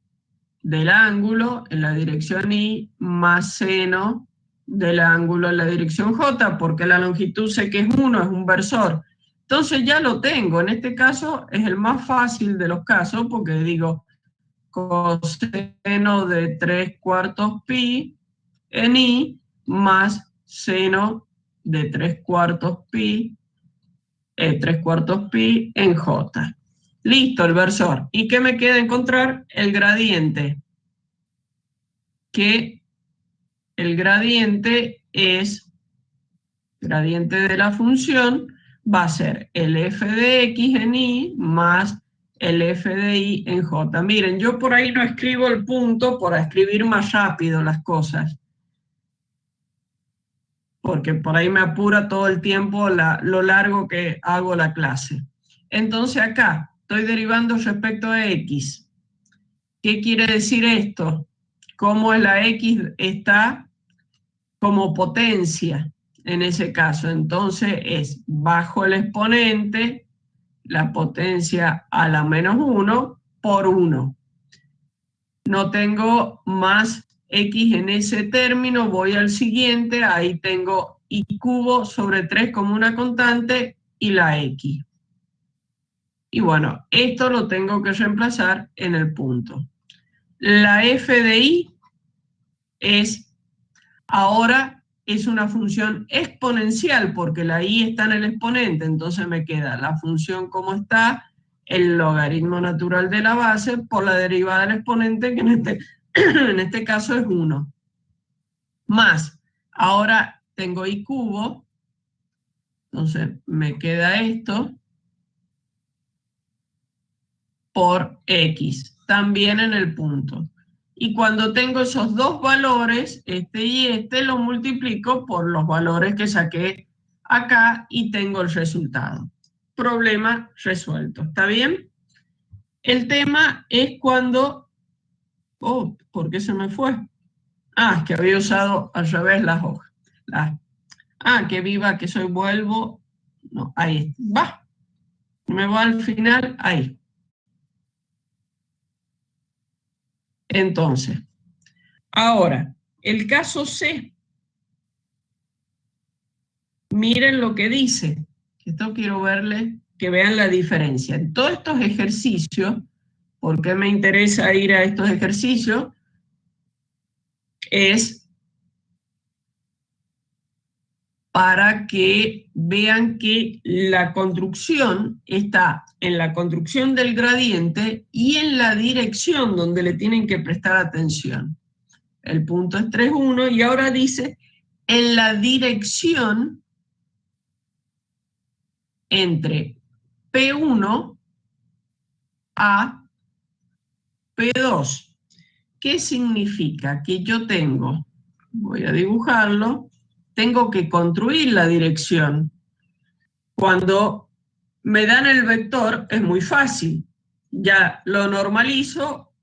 del ángulo en la dirección Y más seno del ángulo en la dirección J, porque la longitud sé que es 1, es un versor. Entonces ya lo tengo. En este caso es el más fácil de los casos, porque digo coseno de 3/4 pi en Y más seno de 3/4 pi, 3/4 pi en J. Listo, el versor. ¿Y qué me queda encontrar? El gradiente. Que el gradiente es gradiente de la función, va a ser el f de x en y más el f de y en j. Miren, yo por ahí no escribo el punto para escribir más rápido las cosas, porque por ahí me apura todo el tiempo lo largo que hago la clase. Entonces acá estoy derivando respecto a x. ¿Qué quiere decir esto? Cómo la x está como potencia en ese caso. Entonces es bajo el exponente, la potencia a la menos 1 por 1. No tengo más x en ese término, voy al siguiente, ahí tengo y cubo sobre 3 como una constante y la x. Y bueno, esto lo tengo que reemplazar en el punto. La f de y ahora es una función exponencial porque la y está en el exponente, entonces me queda la función como está, el logaritmo natural de la base por la derivada del exponente, que en este caso es 1. Más, ahora tengo y cubo, entonces me queda esto por x, también en el punto. Y cuando tengo esos dos valores, este y este, lo multiplico por los valores que saqué acá y tengo el resultado. Problema resuelto, ¿está bien? El tema es cuando... Oh, ¿por qué se me fue? Ah, es que había usado al revés las hojas. Que viva, que soy, vuelvo. No, ahí va. Me va al final, ahí. Entonces, ahora, el caso C. Miren lo que dice. Esto quiero verle, que vean la diferencia. En todos estos ejercicios, ¿por qué me interesa ir a estos ejercicios? Es para que vean que la construcción está en la construcción del gradiente y en la dirección donde le tienen que prestar atención. El punto es 3,1 y ahora dice en la dirección entre P1 a P2. ¿Qué significa? Que yo tengo, voy a dibujarlo, tengo que construir la dirección. Cuando me dan el vector es muy fácil, ya lo normalizo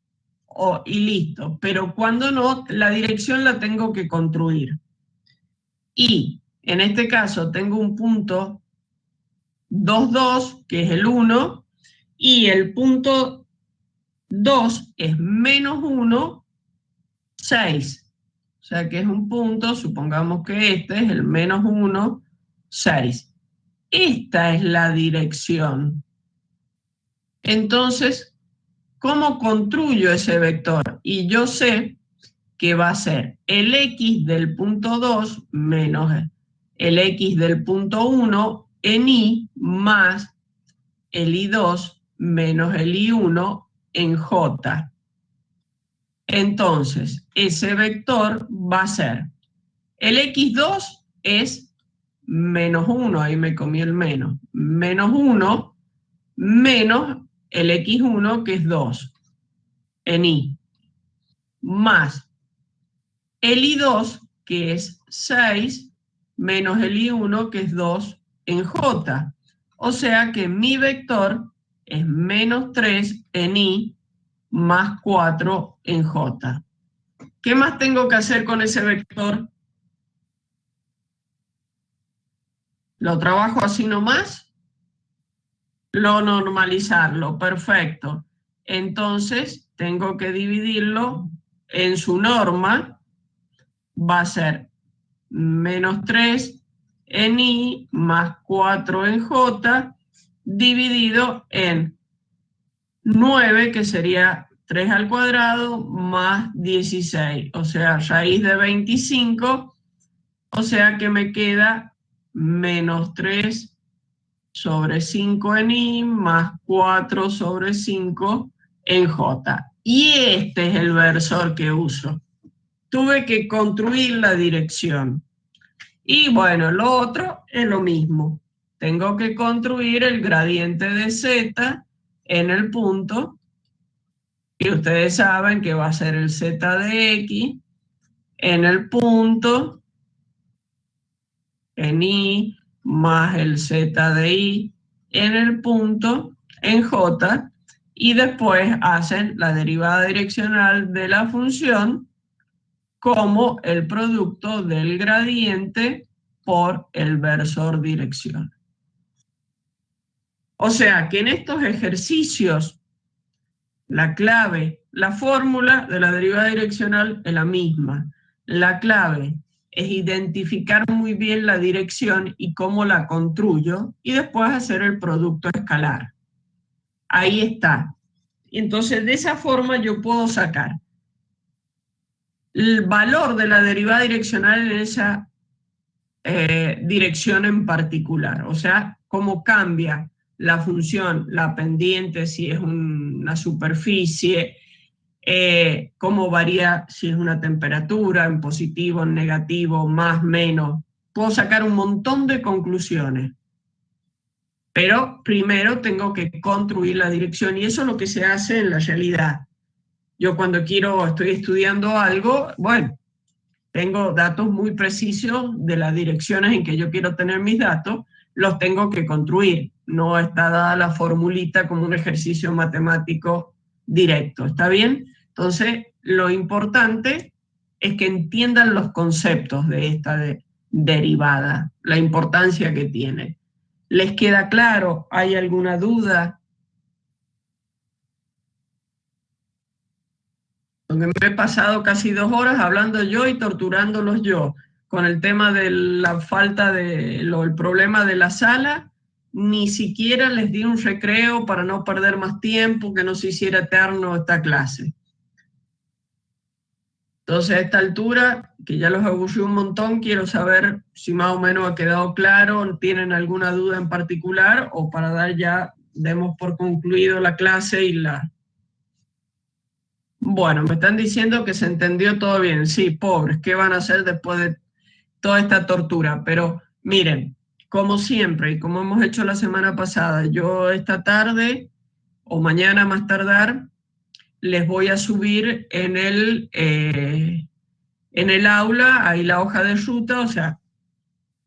y listo, pero cuando no, la dirección la tengo que construir. Y en este caso tengo un punto 2, 2, que es el 1, y el punto 2 es menos 1, 6. O sea que es un punto, supongamos que este es el menos 1, 6. Esta es la dirección. Entonces, ¿cómo construyo ese vector? Y yo sé que va a ser el x del punto 2 menos el x del punto 1 en y más el y2 menos el y1 en j. Entonces, ese vector va a ser, el x2 es menos 1, ahí me comí el menos 1 menos el x1 que es 2 en y, más el i2 que es 6 menos el i1 que es 2 en j. O sea que mi vector es menos 3 en y más 4 en j. ¿Qué más tengo que hacer con ese vector? ¿Lo trabajo así nomás? Lo normalizarlo, perfecto. Entonces tengo que dividirlo en su norma, va a ser menos 3 en y más 4 en j, dividido en 9, que sería 3 al cuadrado, más 16, o sea, raíz de 25, o sea que me queda menos 3 sobre 5 en y más 4 sobre 5 en j. Y este es el versor que uso. Tuve que construir la dirección. Y bueno, lo otro es lo mismo. Tengo que construir el gradiente de z en el punto, y ustedes saben que va a ser el z de x en el punto, en y, más el z de y en el punto, en j, y después hacen la derivada direccional de la función como el producto del gradiente por el versor dirección. O sea que en estos ejercicios la clave, la fórmula de la derivada direccional es la misma. La clave es identificar muy bien la dirección y cómo la construyo y después hacer el producto escalar. Ahí está. Entonces, de esa forma yo puedo sacar el valor de la derivada direccional en esa dirección en particular. O sea, cómo cambia la función, la pendiente, si es una superficie, cómo varía si es una temperatura, en positivo, en negativo, más, menos. Puedo sacar un montón de conclusiones. Pero primero tengo que construir la dirección y eso es lo que se hace en la realidad. Yo cuando estoy estudiando algo, bueno, tengo datos muy precisos de las direcciones en que yo quiero tener mis datos, los tengo que construir. No está dada la formulita como un ejercicio matemático directo, ¿está bien? Entonces, lo importante es que entiendan los conceptos de esta derivada, la importancia que tiene. ¿Les queda claro? ¿Hay alguna duda? Donde me he pasado casi 2 horas hablando yo y torturándolos yo, con el tema de la falta el problema de la sala, ni siquiera les di un recreo para no perder más tiempo, que no se hiciera eterno esta clase. Entonces, a esta altura, que ya los aburrí un montón, quiero saber si más o menos ha quedado claro, tienen alguna duda en particular, o para demos por concluido la clase y la... Bueno, me están diciendo que se entendió todo bien. Sí, pobres, ¿qué van a hacer después de toda esta tortura? Pero miren, como siempre, y como hemos hecho la semana pasada, yo esta tarde o mañana más tardar, les voy a subir en el aula, ahí la hoja de ruta, o sea,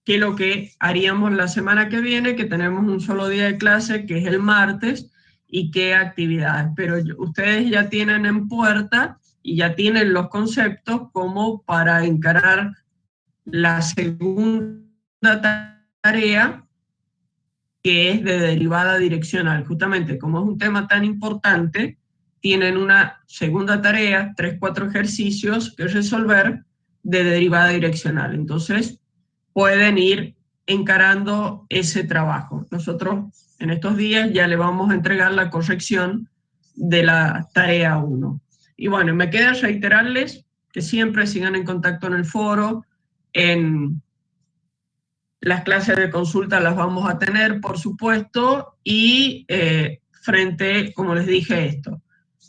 que lo que haríamos la semana que viene, que tenemos un solo día de clase, que es el martes, y qué actividades. Pero ustedes ya tienen en puerta y ya tienen los conceptos como para encarar la segunda tarea, que es de derivada direccional. Justamente como es un tema tan importante, tienen una segunda tarea, 3, 4 ejercicios que resolver de derivada direccional. Entonces, pueden ir encarando ese trabajo. Nosotros en estos días ya le vamos a entregar la corrección de la tarea 1. Y bueno, me queda reiterarles que siempre sigan en contacto en el foro, en las clases de consulta las vamos a tener, por supuesto, y frente, como les dije, esto,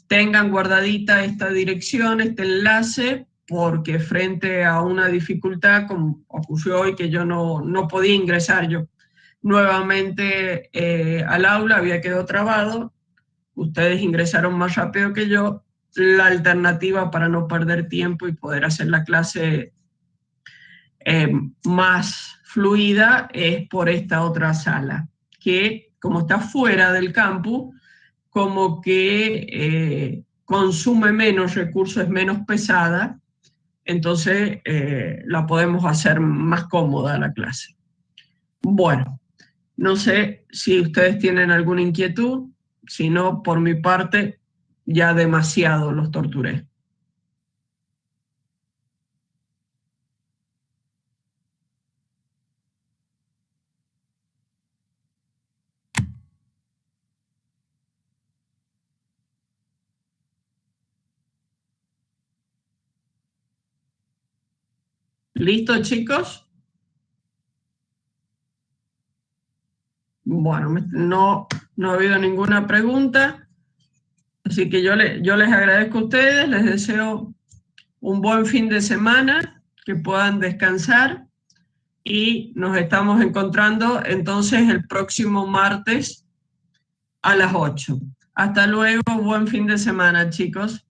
tengan guardadita esta dirección, este enlace, porque frente a una dificultad, como ocurrió hoy, que yo no podía ingresar yo nuevamente al aula, había quedado trabado, ustedes ingresaron más rápido que yo, la alternativa para no perder tiempo y poder hacer la clase más fluida es por esta otra sala, que como está fuera del campus, como que consume menos recursos, es menos pesada, entonces la podemos hacer más cómoda la clase. Bueno, no sé si ustedes tienen alguna inquietud, si no, por mi parte, ya demasiado los torturé. ¿Listo, chicos? Bueno, no ha habido ninguna pregunta, así que yo les agradezco a ustedes, les deseo un buen fin de semana, que puedan descansar y nos estamos encontrando entonces el próximo martes a las 8. Hasta luego, buen fin de semana, chicos.